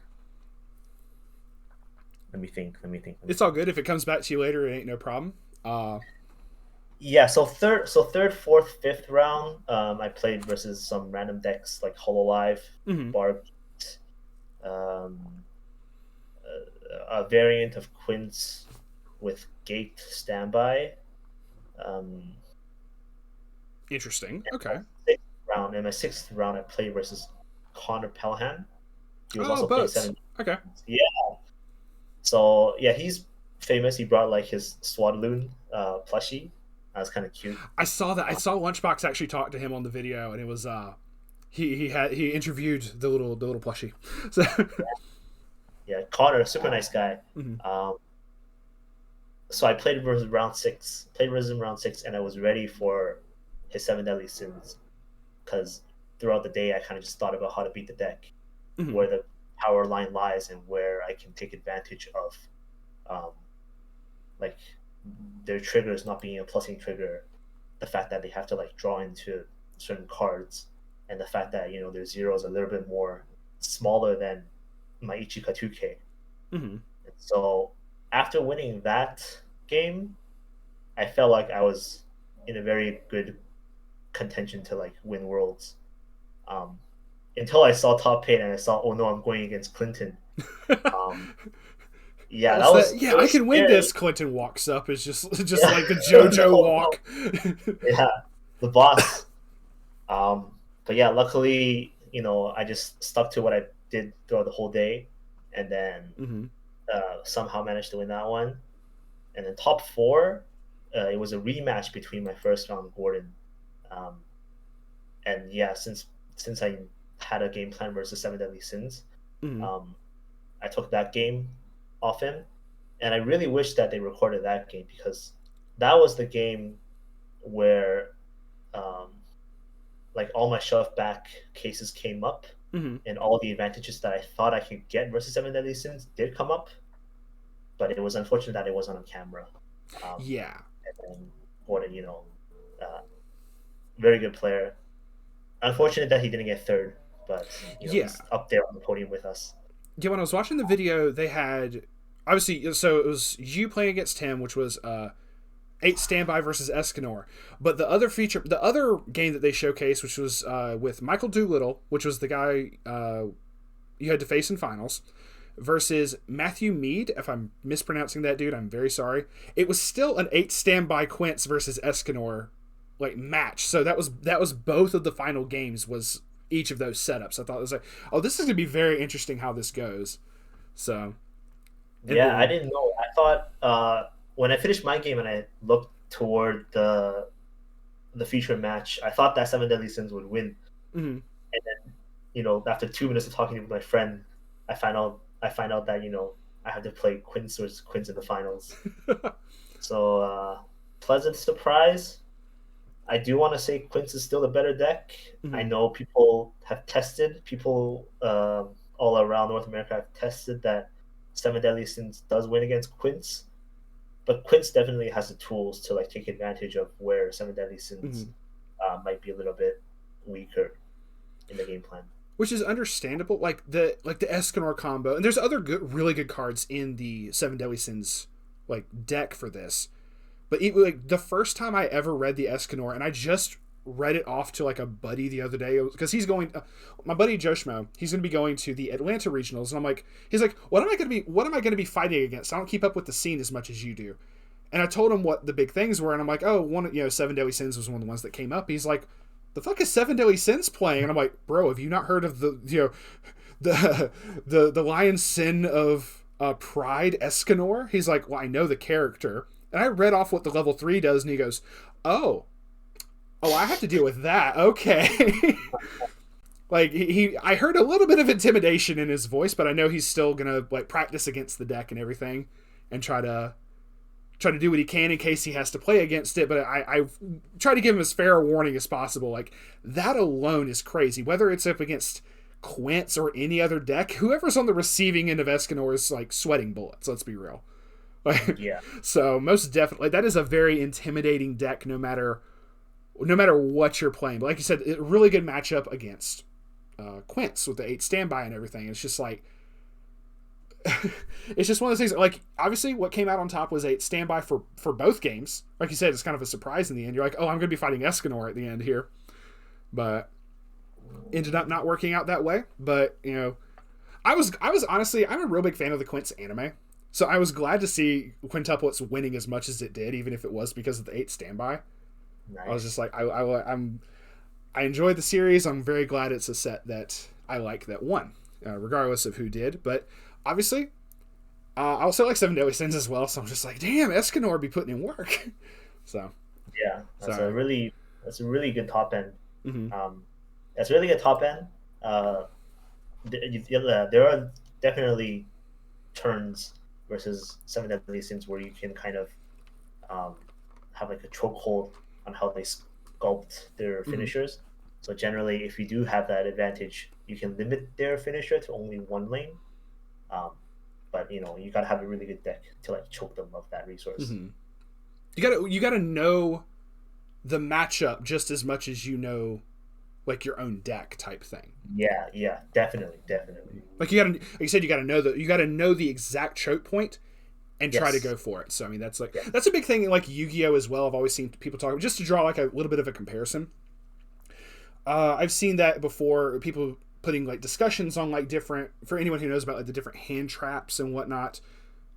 Let me think. Let me think. Let me It's all think. good. If it comes back to you later, it ain't no problem. Yeah, so third, fourth, fifth round, I played versus some random decks like Hololive, Mm-hmm. Barb, um, a variant of Quince with Gate Standby. Um, Interesting. and Okay. in my sixth round, I played versus Connor Pelhan. He was Oh, also playing boats. seven. Okay. Yeah, so yeah, he's famous. He brought like his Swadloon plushie. That was kind of cute. I saw that. I saw Lunchbox actually talk to him on the video, and it was he interviewed the little plushie. So Yeah, Connor, super nice guy. mm-hmm. Um, so I played versus round six, and I was ready for his seven deadly sins because throughout the day I kind of just thought about how to beat the deck, Mm-hmm. where the power line lies, and where I can take advantage of, um, like their triggers not being a plusing trigger, the fact that they have to like draw into certain cards, and the fact that their zero is a little bit more smaller than my Ichikatuke. Mm-hmm. So after winning that game, I felt like I was in a very good contention to like win worlds. Um, until I saw top eight and I saw, oh no, I'm going against Clinton. Um, yeah, What's that? it Yeah, I was can win scary. this. Clinton walks up. Is just Yeah, like the no, JoJo no, walk. yeah, the boss. Um, but yeah, luckily, I just stuck to what I did throughout the whole day, and then Mm-hmm. somehow managed to win that one. And then top four, it was a rematch between my first round Gordon, um, and yeah, since I had a game plan versus Seven Deadly Sins, Mm-hmm. um, I took that game off him, and I really wish that they recorded that game because that was the game where um, like all my shove back cases came up, Mm-hmm. and all the advantages that I thought I could get versus Seven Deadly Sins did come up, but it was unfortunate that it wasn't on camera. Um, Yeah. and then Gordon, uh, very good player. Unfortunate that he didn't get third, but Yeah. he's up there on the podium with us. Yeah. When I was watching the video, they had obviously so it was you playing against him, which was 8 standby versus Escanor. But the other game that they showcased, which was with Michael Doolittle, which was the guy you had to face in finals, versus Matthew Mead. If I'm mispronouncing that dude, I'm very sorry. It was still an 8 standby Quince versus Escanor like match. So that was both of the final games was each of those setups. I thought it was like, oh, this is gonna be very interesting how this goes. So and Yeah, I then didn't know. I thought when I finished my game and I looked toward the feature match, I thought that Seven Deadly Sins would win. mm-hmm. And then, after 2 minutes of talking with my friend, I find out that I have to play Quince versus Quince in the finals. So pleasant surprise. I do want to say Quince is still the better deck. I Mm-hmm. know people all around North America have tested that Seven Deadly Sins does win against Quince, but Quince definitely has the tools to like take advantage of where Seven Deadly Sins Mm-hmm. might be a little bit weaker in the game plan. Which is understandable. Like the Escanor combo, and there's other really good cards in the Seven Deadly Sins like deck for this. But like the first time I ever read the Escanor, and I just read it off to like a buddy the other day because he's going. My buddy Joe Schmo, he's going to be going to the Atlanta regionals, and he's like, what am I going to be fighting against? I don't keep up with the scene as much as you do. And I told him what the big things were, and I'm like, oh, Seven Deadly Sins was one of the ones that came up. He's like, the fuck is Seven Deadly Sins playing? And I'm like, bro, have you not heard of the Lion Sin of Pride Escanor? He's like, well, I know the character, and I read off what the level 3 does, and he goes, oh, I have to deal with that. Okay. Like I heard a little bit of intimidation in his voice, but I know he's still gonna like practice against the deck and everything, and try to do what he can in case he has to play against it. But I try to give him as fair a warning as possible. Like that alone is crazy. Whether it's up against Quince or any other deck, whoever's on the receiving end of Escanor is like sweating bullets. Let's be real. Yeah, So most definitely, that is a very intimidating deck, no matter what you're playing. But like you said, a really good matchup against Quince with the 8 standby and everything. It's just like it's just one of those things. Like, obviously, what came out on top was a standby for both games. Like you said, it's kind of a surprise in the end. You're like, oh, I'm going to be fighting Escanor at the end here, but ended up not working out that way. But I was honestly, I'm a real big fan of the Quince anime, so I was glad to see Quintuplets winning as much as it did, even if it was because of the 8 standby. Nice. I was just like, I enjoyed the series. I'm very glad it's a set that I like that won, regardless of who did. But obviously, I also like 7 Deadly Sins as well. So I'm just like, damn, Escanor be putting in work. So yeah, that's a really good top end. Mm-hmm. That's really good top end. There are definitely turns versus 7 Deadly Sins where you can kind of have like a chokehold on how they sculpt their finishers. Mm-hmm. So generally, if you do have that advantage, you can limit their finisher to only one lane. But you gotta have a really good deck to like choke them of that resource. Mm-hmm. You gotta know the matchup just as much as like your own deck type thing. Yeah, definitely. Like like you said, you gotta know the exact choke point and try to go for it. So I mean, that's that's a big thing in like Yu-Gi-Oh as well. I've always seen people talk, just to draw like a little bit of a comparison. I've seen that before, people putting like discussions on like different, for anyone who knows about like the different hand traps and whatnot.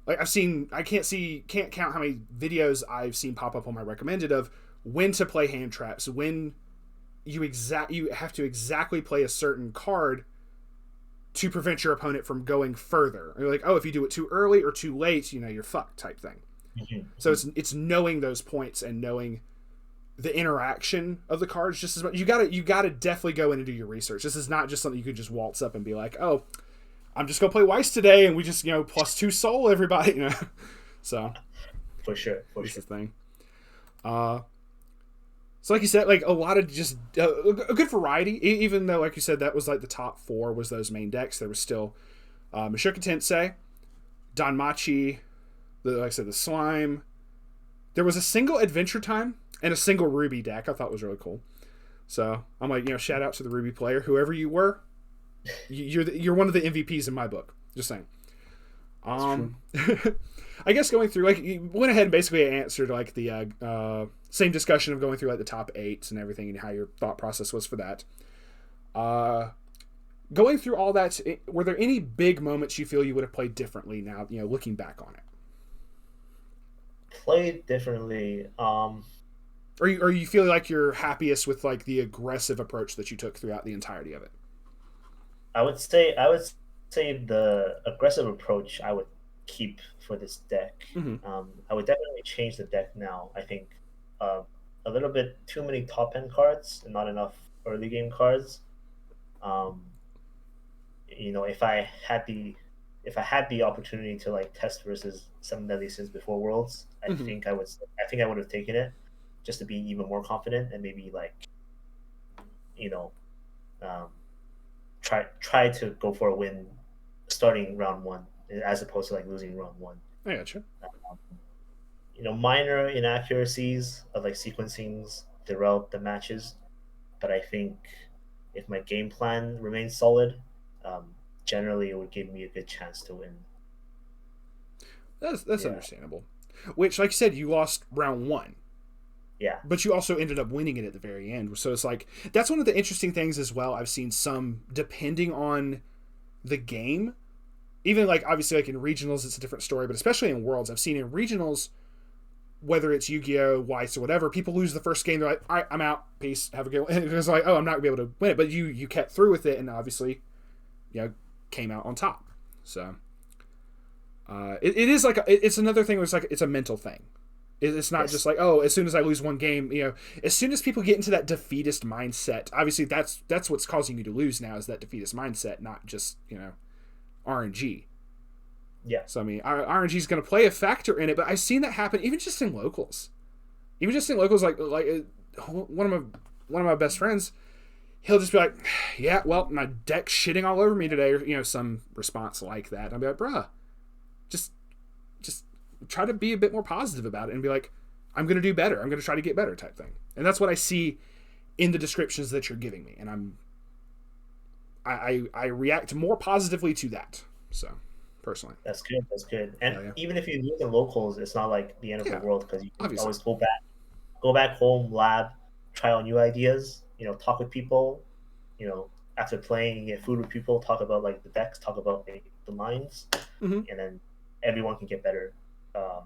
Like I can't count how many videos I've seen pop up on my recommended of when to play hand traps, when you have to exactly play a certain card to prevent your opponent from going further. You're like, oh, if you do it too early or too late, you're fucked type thing. Mm-hmm. So it's knowing those points and knowing the interaction of the cards just as much. You gotta definitely go in and do your research. This is not just something you could just waltz up and be like, oh, I'm just gonna play Weiss today and we just +2 soul everybody. So for sure. The thing. So like you said, like a lot of just a good variety. Even though, like you said, that was like the top 4 was those main decks. There was still Mashuka Tensei, Danmachi, like I said, the Slime. There was a single Adventure Time and a single Ruby deck I thought was really cool. So I'm like, shout out to the Ruby player, whoever you were. You're one of the MVPs in my book. Just saying. I guess going through, like, you went ahead and basically answered like the same discussion of going through like the top 8s and everything and how your thought process was for that. Going through all that, were there any big moments you feel you would have played differently now, looking back on it? Played differently. Or you feel like you're happiest with like the aggressive approach that you took throughout the entirety of it? I would say the aggressive approach I would keep for this deck. Mm-hmm. I would definitely change the deck now. I think a little bit too many top end cards and not enough early game cards. If I had the opportunity to like test versus 7 Deadly Sins before Worlds, I mm-hmm. think I would have taken it just to be even more confident and maybe like try to go for a win starting round 1 as opposed to like losing round 1. I gotcha. Minor inaccuracies of like sequencings throughout the matches, but I think if my game plan remains solid, generally it would give me a good chance to win. That's understandable. Which, like you said, you lost round 1. Yeah. But you also ended up winning it at the very end. So it's like, that's one of the interesting things as well. I've seen some, depending on the game, even like, obviously like in regionals, it's a different story, but especially in Worlds, I've seen in regionals, whether it's Yu-Gi-Oh!, Weiss, or whatever, people lose the first game. They're like, all right, I'm out. Peace. Have a good one. And it's like, oh, I'm not going to be able to win it. But you kept through with it and obviously, came out on top. So it is like, it's another thing where it's like, it's a mental thing. It's not just like, oh, as soon as I lose one game, as soon as people get into that defeatist mindset, obviously that's what's causing you to lose now, is that defeatist mindset, not just, RNG. Yeah. So, I mean, RNG is going to play a factor in it, but I've seen that happen even just in locals. Like one of my best friends, he'll just be like, yeah, well, my deck's shitting all over me today, or, some response like that. And I'll be like, bruh, just try to be a bit more positive about it and be like, I'm going to do better. I'm going to try to get better type thing. And that's what I see in the descriptions that you're giving me. And I react more positively to that. So personally. That's good. That's good. And Yeah. even if you lose in locals, it's not like the end of the Yeah, world because you can obviously. always go back home, lab, try out new ideas. Talk with people. After playing, you get food with people. Talk about like the decks. Talk about the lines, Hmm. and then everyone can get better um,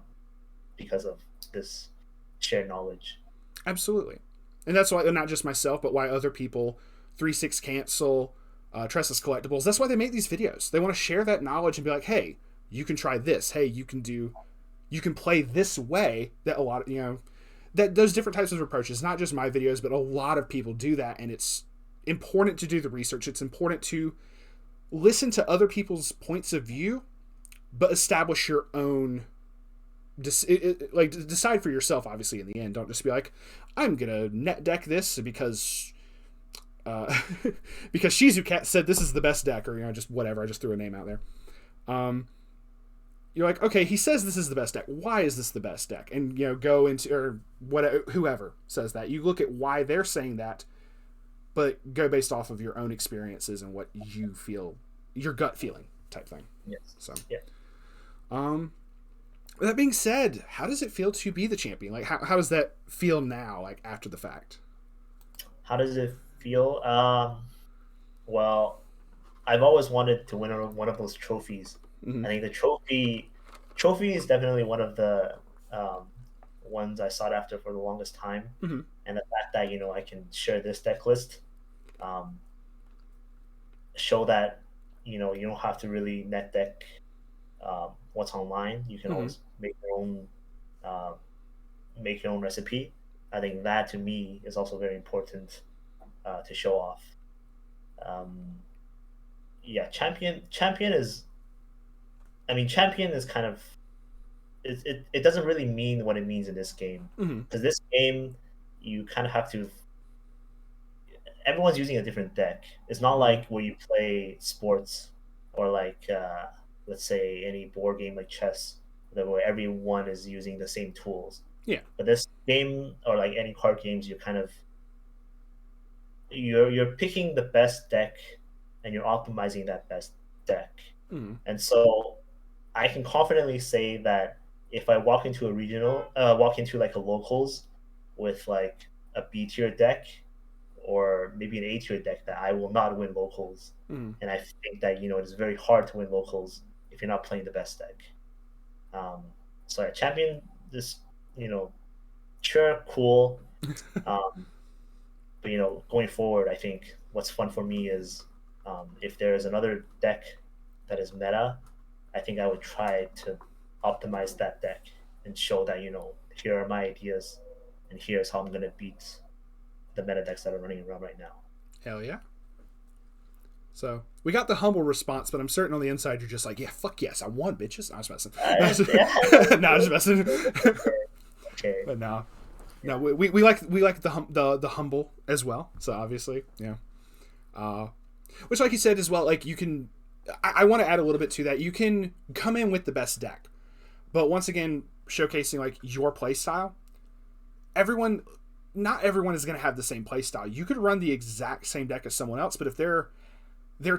because of this shared knowledge. Absolutely. And that's why, not just myself, but why other people, 3-6 Cancel, Tressus Collectibles, that's why they make these videos. They want to share that knowledge and be like, hey, you can try this. Hey, you can play this way. That a lot of, that those different types of approaches, not just my videos, but a lot of people do that. And it's important to do the research. It's important to listen to other people's points of view, but establish your own like decide for yourself. Obviously, in the end, don't just be like, I'm gonna net deck this because because Shizukat said this is the best deck, or just whatever. I just threw a name out there. You're like, okay, he says this is the best deck. Why is this the best deck? And go into, or whatever, whoever says that, you look at why they're saying that, but go based off of your own experiences and what you feel, your gut feeling type thing. Yes. So Yeah. With that being said, how does it feel to be the champion? Like, how does that feel now, like, after the fact? How does it feel? Well, I've always wanted to win one of those trophies. Mm-hmm. I think the trophy is definitely one of the ones I sought after for the longest time. Mm-hmm. And the fact that I can share this deck list, show that you don't have to really net deck what's online. You can Mm-hmm. always uh, make your own recipe. I think that to me is also very important to show off. Um, yeah, champion is. I mean, champion is kind of it doesn't really mean what it means in this game Mm-hmm. because this game you kind of have to. Everyone's using a different deck. It's not like where you play sports or like let's say any board game like chess, where everyone is using the same tools. Yeah. But this game or like any card games, you're picking the best deck and you're optimizing that best deck. Mm-hmm. And so I can confidently say that if I walk into like a locals with like a B tier deck or maybe an A tier deck, that I will not win locals. Mm-hmm. And I think that it is very hard to win locals if you're not playing the best deck. So champion, this sure, cool. But going forward, I think what's fun for me is if there is another deck that is meta, I think I would try to optimize that deck and show that here are my ideas, and here's how I'm gonna beat the meta decks that are running around right now. Hell yeah. So we got the humble response, but I'm certain on the inside you're just like, yeah, fuck yes, I won, bitches. No, I was messing. No, I was messing. Okay. But no, we like the humble as well. So obviously, yeah. Which, like you said as well, like you can. I want to add a little bit to that. You can come in with the best deck, but once again, showcasing like your play style. Not everyone is going to have the same play style. You could run the exact same deck as someone else, but if their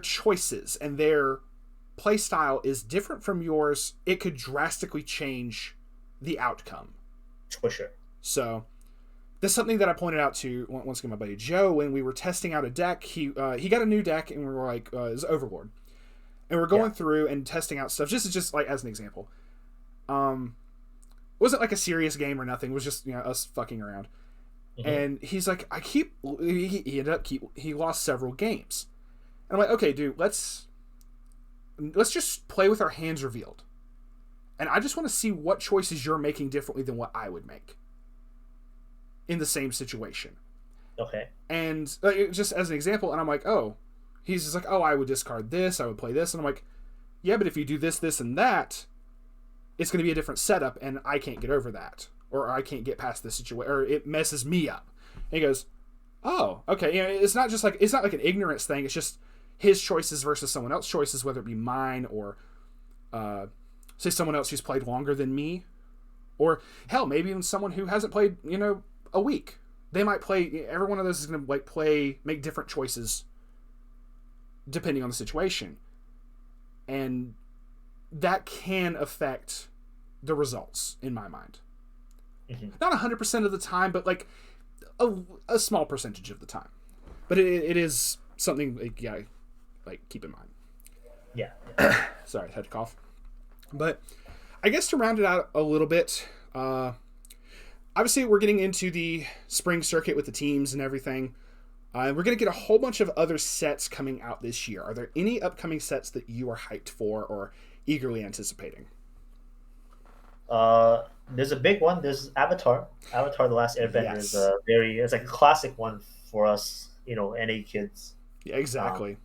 choices and their play style is different from yours, it could drastically change the outcome. For sure. So that's something that I pointed out to once again my buddy Joe when we were testing out a deck. He got a new deck and we were like, it was Overlord, and we're going through and testing out stuff. Just like as an example, it wasn't like a serious game or nothing. It was just us fucking around. Mm-hmm. And he's like, he ended up he lost several games. And I'm like, okay, dude, let's just play with our hands revealed. And I just want to see what choices you're making differently than what I would make in the same situation. Okay. And just as an example, and I'm like, oh, he's just like, oh, I would discard this, I would play this. And I'm like, yeah, but if you do this, this, and that, it's going to be a different setup, and I can't get over that. Or I can't get past this situation, or it messes me up. And he goes, oh, okay. It's not like an ignorance thing. It's just his choices versus someone else's choices, whether it be mine or, say make else who's played longer than me, or hell, maybe even someone who hasn't played, a week. They might play. Every one of those is going to make different choices depending on the situation, and that can affect the results in my mind. Mm-hmm. Not 100% of the time, but like a small percentage of the time. But it is something like keep in mind. Yeah. Sorry, I had to cough. But I guess to round it out a little bit, obviously we're getting into the spring circuit with the teams and everything. We're going to get a whole bunch of other sets coming out this year. Are there any upcoming sets that you are hyped for or eagerly anticipating? There's a big one. There's Avatar. Avatar: The Last Airbender is it's like a classic one for us, NA kids. Yeah, exactly.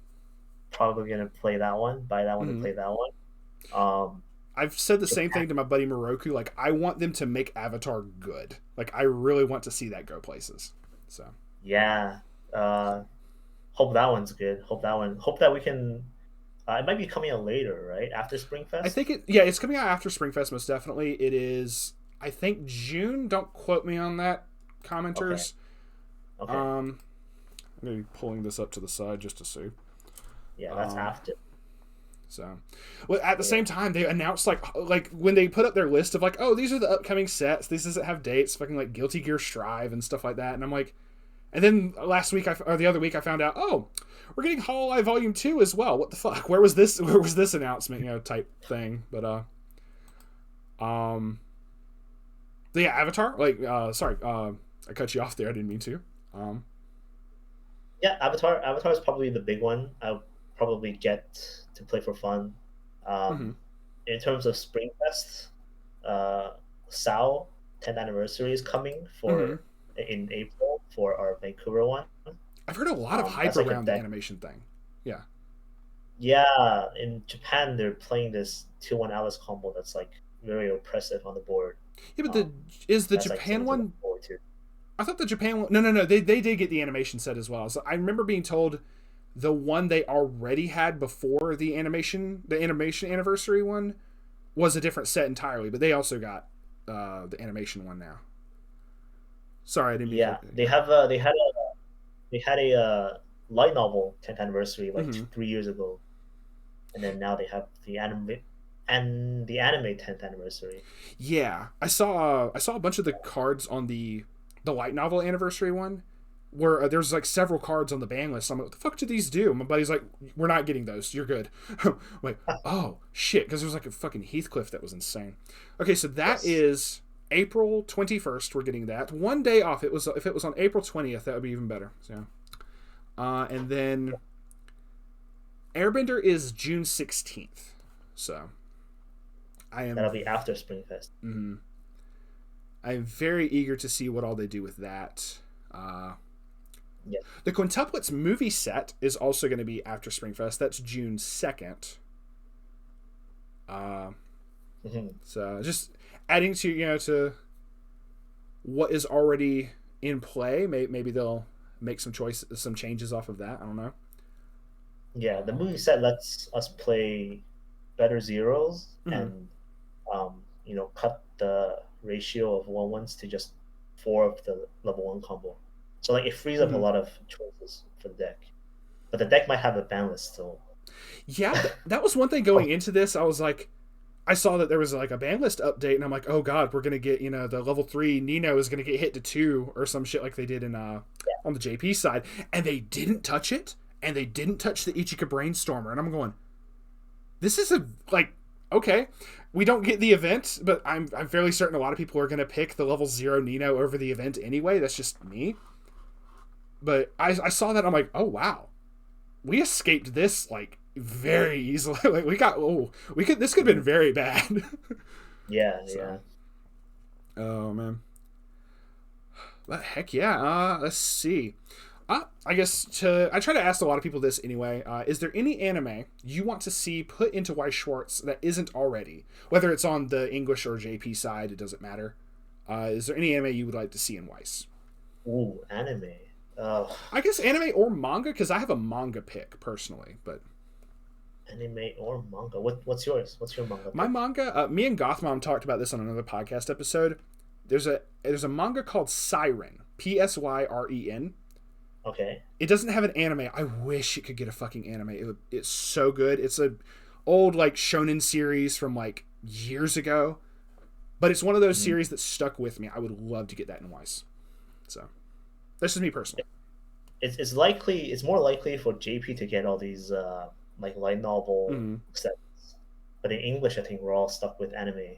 Probably gonna play that one. Buy that one and play that one. I've said the same thing to my buddy Moroku. Like, I want them to make Avatar good. Like, I really want to see that go places. So yeah, hope that one's good. Hope that we can. It might be coming out later, right after Springfest. I think it's coming out after Springfest. Most definitely, it is. I think June. Don't quote me on that, commenters. Okay. I'm gonna be pulling this up to the side just to see. Yeah, that's after. So, well, at the same time, they announced like when they put up their list of like, oh, these are the upcoming sets. These doesn't have dates. Fucking like Guilty Gear Strive and stuff like that. And I'm like, and then last week or the other week, I found out, oh, we're getting Hololive Volume 2 as well. What the fuck? Where was this announcement? Type thing. But yeah, Avatar. Sorry, I cut you off there. I didn't mean to. Yeah, Avatar is probably the big one. I'll probably get to play for fun. In terms of Springfest, SAO 10th anniversary is coming in April for our Vancouver one. I've heard a lot of hype around the animation thing. Yeah. Yeah, in Japan they're playing this 2-1 Alice combo that's like very oppressive on the board. Yeah, but is the Japan one? I thought the Japan one. No. They did get the animation set as well. So I remember being told the one they already had before the animation anniversary one was a different set entirely, but they also got the animation one now. Sorry, I didn't mean to... they had a light novel 10th anniversary 3 years ago, and then now they have the anime 10th anniversary. Yeah, I saw a bunch of the cards on the light novel anniversary one, where there's like several cards on the ban list. I'm like, what the fuck do these do? My buddy's like, we're not getting those. You're good. I'm like, oh shit, because there's like a fucking Heathcliff that was insane. Okay, so that is April 21st. We're getting that. One day off. If it was on April 20th, that would be even better. So, and then Airbender is June 16th. So that'll be after Springfest. Mm-hmm. I'm very eager to see what all they do with that. The Quintuplets movie set is also going to be after Springfest. That's June 2nd. So just adding to what is already in play. Maybe they'll make some changes off of that. I don't know. Yeah, the movie set lets us play better zeros and cut the ratio of 1/1s to just 4 of the level 1 combo. So like it frees up a lot of choices for the deck. But the deck might have a ban list still. Yeah, that was one thing going into this. I was like, I saw that there was like a ban list update, and I'm like, oh god, we're gonna get the level 3 Nino is gonna get hit to 2 or some shit like they did on the JP side, and they didn't touch it, and they didn't touch the Ichika Brainstormer, and I'm going, this is okay. We don't get the event, but I'm fairly certain a lot of people are gonna pick the level 0 Nino over the event anyway. That's just me. But I saw that, I'm like, oh wow, we escaped this like very easily. Like this could have been very bad. Yeah. Oh man. But heck yeah. Let's see. I guess I try to ask a lot of people this anyway. Is there any anime you want to see put into Weiss Schwarz that isn't already? Whether it's on the English or JP side, it doesn't matter. Is there any anime you would like to see in Weiss? Ooh, anime. I guess anime or manga, because I have a manga pick personally, but anime or manga. What's yours? What's your manga pick? My manga. Me and Gothmom talked about this on another podcast episode. There's a manga called Siren. Psyren. Okay. It doesn't have an anime. I wish it could get a fucking anime. It's so good. It's a old like shonen series from like years ago, but it's one of those series that stuck with me. I would love to get that in Weiss. So this is me personally. It's likely, it's more likely for JP to get all these like light novel sets, but in English, I think we're all stuck with anime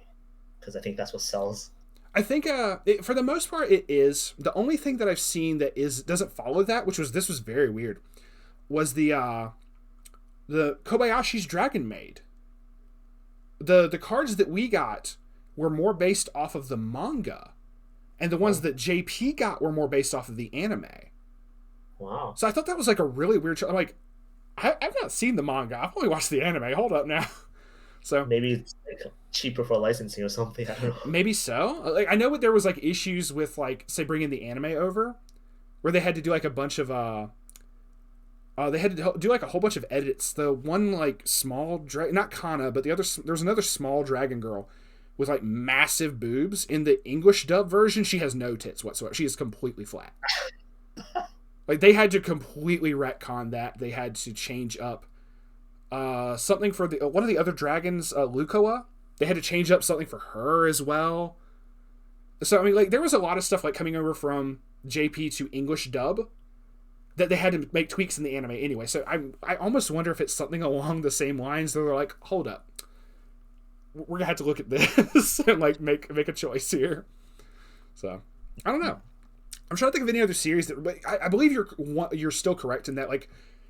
because I think that's what sells. I think for the most part it is. The only thing that I've seen that doesn't follow that, this was very weird, was the Kobayashi's Dragon Maid. The cards that we got were more based off of the manga, and the ones that JP got were more based off of the anime. Wow. So I thought that was like a really weird I'm like, I've not seen the manga. I've only watched the anime. Hold up now. So maybe it's like cheaper for licensing or something. I don't know. Maybe so. Like I know that there was like issues with like say bringing the anime over, where they had to do like a bunch of they had to do like a whole bunch of edits. The one like small not Kana, but there's another small dragon girl with like massive boobs. In the English dub version, she has no tits whatsoever. She is completely flat. Like they had to completely retcon that. They had to change up something for one of the other dragons, Lukoa. They had to change up something for her as well. So I mean, like there was a lot of stuff like coming over from JP to English dub that they had to make tweaks in the anime anyway. So I almost wonder if it's something along the same lines. They're like, hold up, we're gonna have to look at this and like make a choice here. So I don't know. I'm trying to think of any other series that, but I believe you're still correct in that like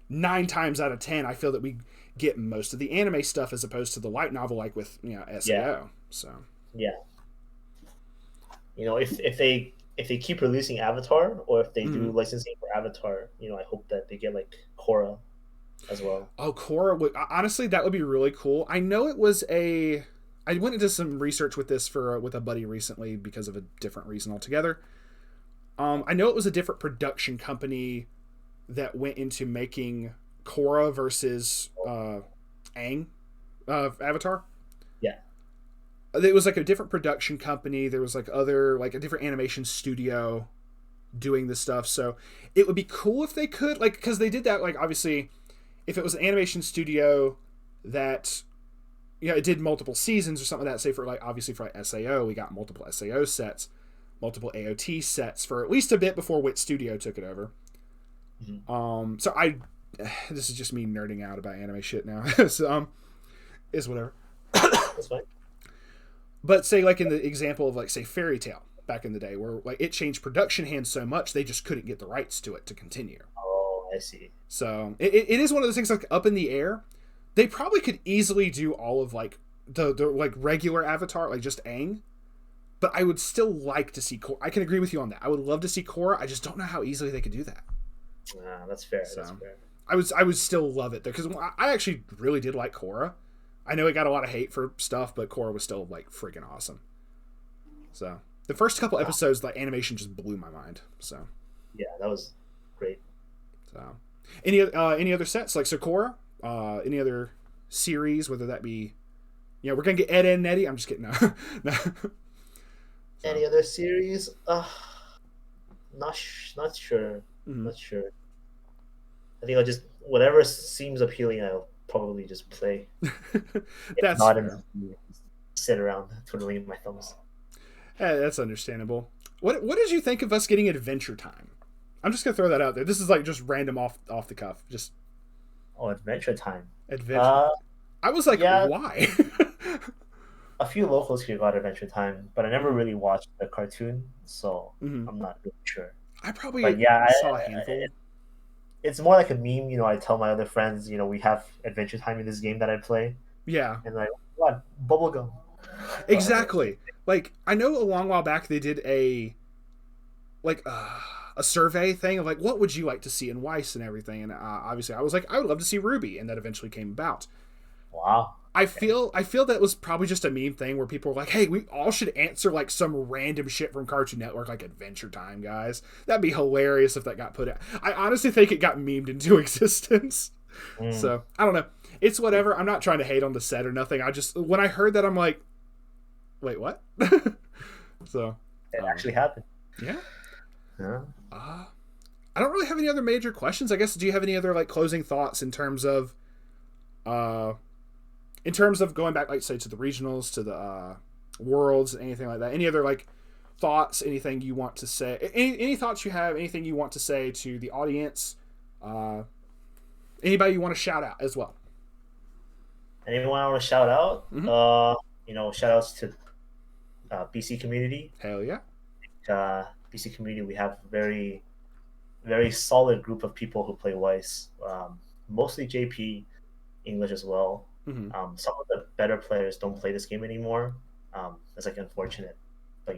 9 times out of 10 I feel that we get most of the anime stuff as opposed to the light novel, like with SAO. Yeah. So yeah, if they keep releasing Avatar, or if they do licensing for Avatar, I hope that they get like Korra as well. Oh, Korra honestly, that would be really cool. I know it was I went into some research with this with a buddy recently because of a different reason altogether. I know it was a different production company that went into making Korra versus Aang Avatar. Yeah. It was like a different production company. There was like a different animation studio doing this stuff. So it would be cool if they could, like, because they did that, like, obviously, if it was an animation studio that, it did multiple seasons or something like that, say for like, obviously for like SAO, we got multiple SAO sets, multiple AOT sets for at least a bit before Wit Studio took it over. So this is just me nerding out about anime shit now. So, is whatever. That's fine. But say like in the example of like say Fairy Tail back in the day, where like it changed production hands so much they just couldn't get the rights to it to continue. Oh, I see. So it is one of those things like up in the air. They probably could easily do all of like the like regular Avatar, like just Aang. But I would still like to see Korra. I can agree with you on that. I would love to see Korra. I just don't know how easily they could do that. That's fair. So, that's fair. I would still love it though, because I actually really did like Korra. I know it got a lot of hate for stuff, but Korra was still like freaking awesome. So the first couple episodes, the animation just blew my mind. So yeah, that was great. So any other sets like Korra? Any other series, whether that be, we're gonna get Ed, Edd and Eddy. I'm just kidding. No. Any other series? Not sure. Not sure. I think I'll just whatever seems appealing. I'll probably just play. That's not sit around twiddling my thumbs. Yeah, that's understandable. What did you think of us getting Adventure Time? I'm just gonna throw that out there. This is like just random off the cuff. Just Adventure Time. Adventure. I was like, why? A few locals here got Adventure Time, but I never really watched the cartoon, so I'm not really sure. I probably saw a handful. It's more like a meme, I tell my other friends, we have Adventure Time in this game that I play. Yeah. And like, what? Bubblegum. Exactly. Like, I know a long while back they did a survey thing of like, what would you like to see in Weiss and everything, and obviously I was like, I would love to see Ruby, and that eventually came about. Wow. I feel that was probably just a meme thing where people were like, hey, we all should answer like some random shit from Cartoon Network, like Adventure Time, guys. That'd be hilarious if that got put out. I honestly think it got memed into existence. So I don't know. It's whatever. I'm not trying to hate on the set or nothing. I just, when I heard that, I'm like, wait, what? So it actually happened. Yeah. I don't really have any other major questions. I guess, do you have any other like closing thoughts in terms of in terms of going back, like say to the regionals, to the worlds, anything like that, any other like thoughts, anything you want to say, any thoughts you have, anything you want to say to the audience, anybody you want to shout out as well. Anyone I want to shout out? Mm-hmm. Shout outs to BC community. Hell yeah. BC community, we have very, very solid group of people who play Weiss. Mostly JP, English as well. Mm-hmm. Some of the better players don't play this game anymore. It's like unfortunate, but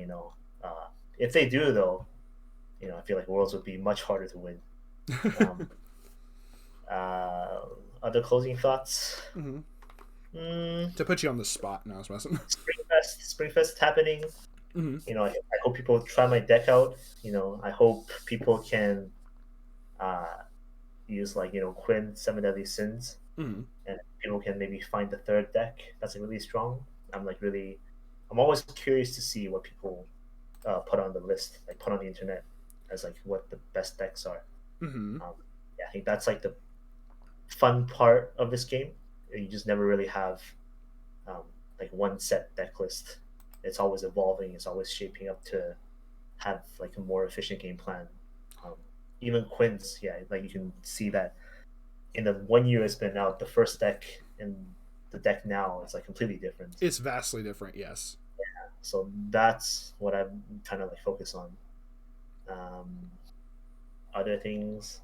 if they do though, I feel like Worlds would be much harder to win. Other closing thoughts? Mm-hmm. To put you on the spot, no, I was messing. Springfest is happening. Mm-hmm. I hope people try my deck out. I hope people can use Quinn, Seven Deadly Sins, Mm-hmm. and people can maybe find the third deck that's really strong. I'm always curious to see what people put on the list, like put on the internet as like what the best decks are. Mm-hmm. I think that's like the fun part of this game. You just never really have like one set deck list. It's always evolving. It's always shaping up to have like a more efficient game plan. Even Quinn's, like you can see that in the 1 year it's been out, the first deck and the deck now is like completely different. It's vastly different, yes. Yeah, so that's what I'm kind of like focus on. Other things,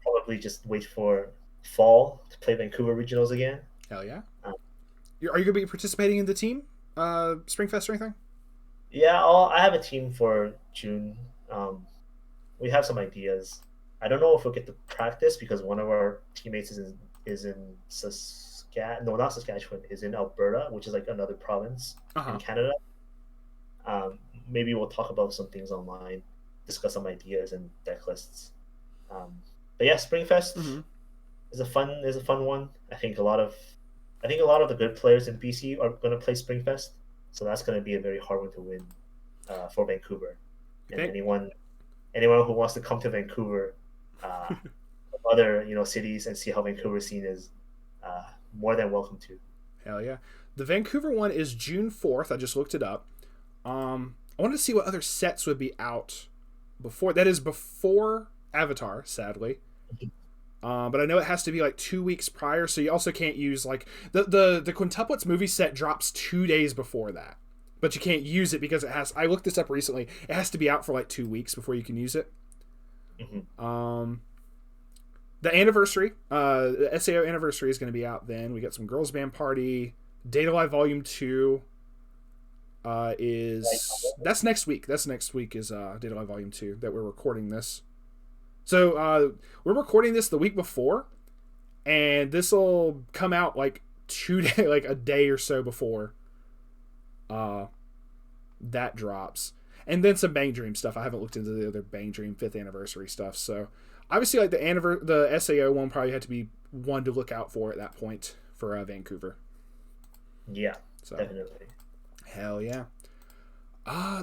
probably just wait for fall to play Vancouver regionals again. Hell yeah. Are you going to be participating in the team Springfest or anything? Yeah, I have a team for June. We have some ideas. I don't know if we'll get to practice because one of our teammates is in Saskatchewan. No, not Saskatchewan. Is in Alberta, which is like another province in Canada. Maybe we'll talk about some things online, discuss some ideas and deck lists. But yeah, Springfest is a fun one. I think a lot of the good players in BC are going to play Springfest, so that's going to be a very hard one to win for Vancouver. And anyone who wants to come to Vancouver, other cities and see how Vancouver scene is, more than welcome to. Hell yeah! The Vancouver one is June 4th. I just looked it up. I wanted to see what other sets would be out before. That is before Avatar, sadly. But I know it has to be like 2 weeks prior, so you also can't use like the quintuplets movie set drops 2 days before that, but you can't use it because it has. I looked this up recently. It has to be out for like 2 weeks before you can use it. The anniversary, the SAO anniversary is going to be out then. We got some Girls Band Party. Data Live Volume 2 that's next week. That's next week is Data Live Volume 2 that we're recording this. So we're recording this the week before, and this will come out like like a day or so before that drops. And then some Bang Dream stuff. I haven't looked into the other Bang Dream 5th anniversary stuff. So obviously, like the SAO one probably had to be one to look out for at that point for Vancouver. Yeah, so, definitely. Hell yeah.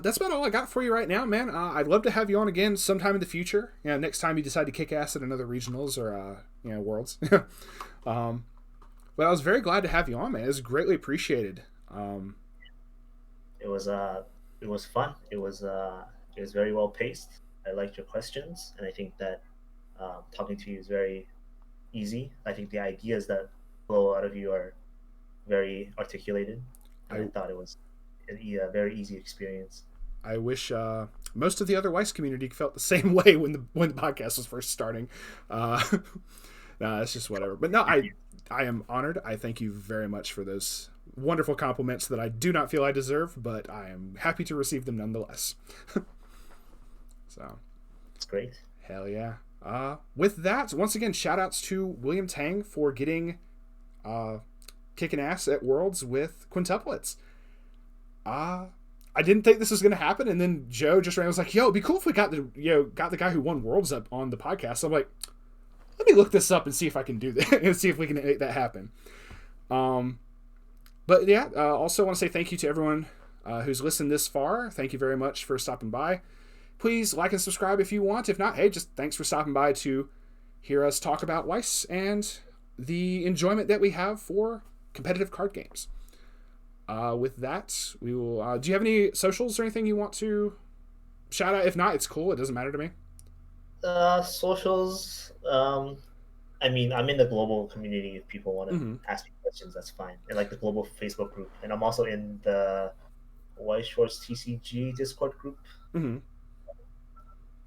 That's about all I got for you right now, man. I'd love to have you on again sometime in the future. Next time you decide to kick ass at another regionals or worlds. But I was very glad to have you on, man. It was greatly appreciated. It was fun. It was very well paced. I liked your questions, and I think that talking to you is very easy. I think the ideas that flow out of you are very articulated. I thought it was a very easy experience. I wish most of the other Weiss community felt the same way when the podcast was first starting. It's just whatever. But no, I am honored. I thank you very much for those wonderful compliments that I do not feel I deserve, but I am happy to receive them nonetheless. So, it's great. Hell yeah. With that, once again, shout outs to William Tang for getting kicking ass at Worlds with quintuplets. I didn't think this was going to happen, and then Joe just ran. Was like, "Yo, it'd be cool if we got the guy who won Worlds up on the podcast." So I'm like, "Let me look this up and see if I can do that and see if we can make that happen." But yeah, also want to say thank you to everyone who's listened this far. Thank you very much for stopping by. Please like and subscribe if you want. If not, hey, just thanks for stopping by to hear us talk about Weiss and the enjoyment that we have for competitive card games. With that, we will. Do you have any socials or anything you want to shout out? If not, it's cool. It doesn't matter to me. Socials. I mean, I'm in the global community. If people want to ask me questions, that's fine. And like the global Facebook group, and I'm also in the Weiss Schwarz TCG Discord group.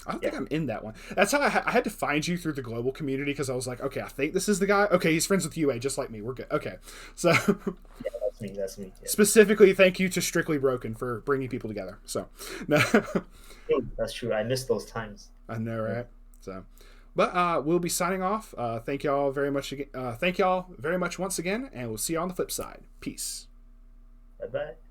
I don't think I'm in that one. That's how I had to find you through the global community, because I was like, okay, I think this is the guy. Okay, he's friends with UA, just like me. We're good. Okay, so yeah, that's me. Yeah. Specifically, thank you to Strictly Broken for bringing people together. So, no, that's true. I missed those times. I know, right? So, but we'll be signing off. Thank y'all very much again. Thank y'all very much once again, and we'll see you on the flip side. Peace. Bye bye.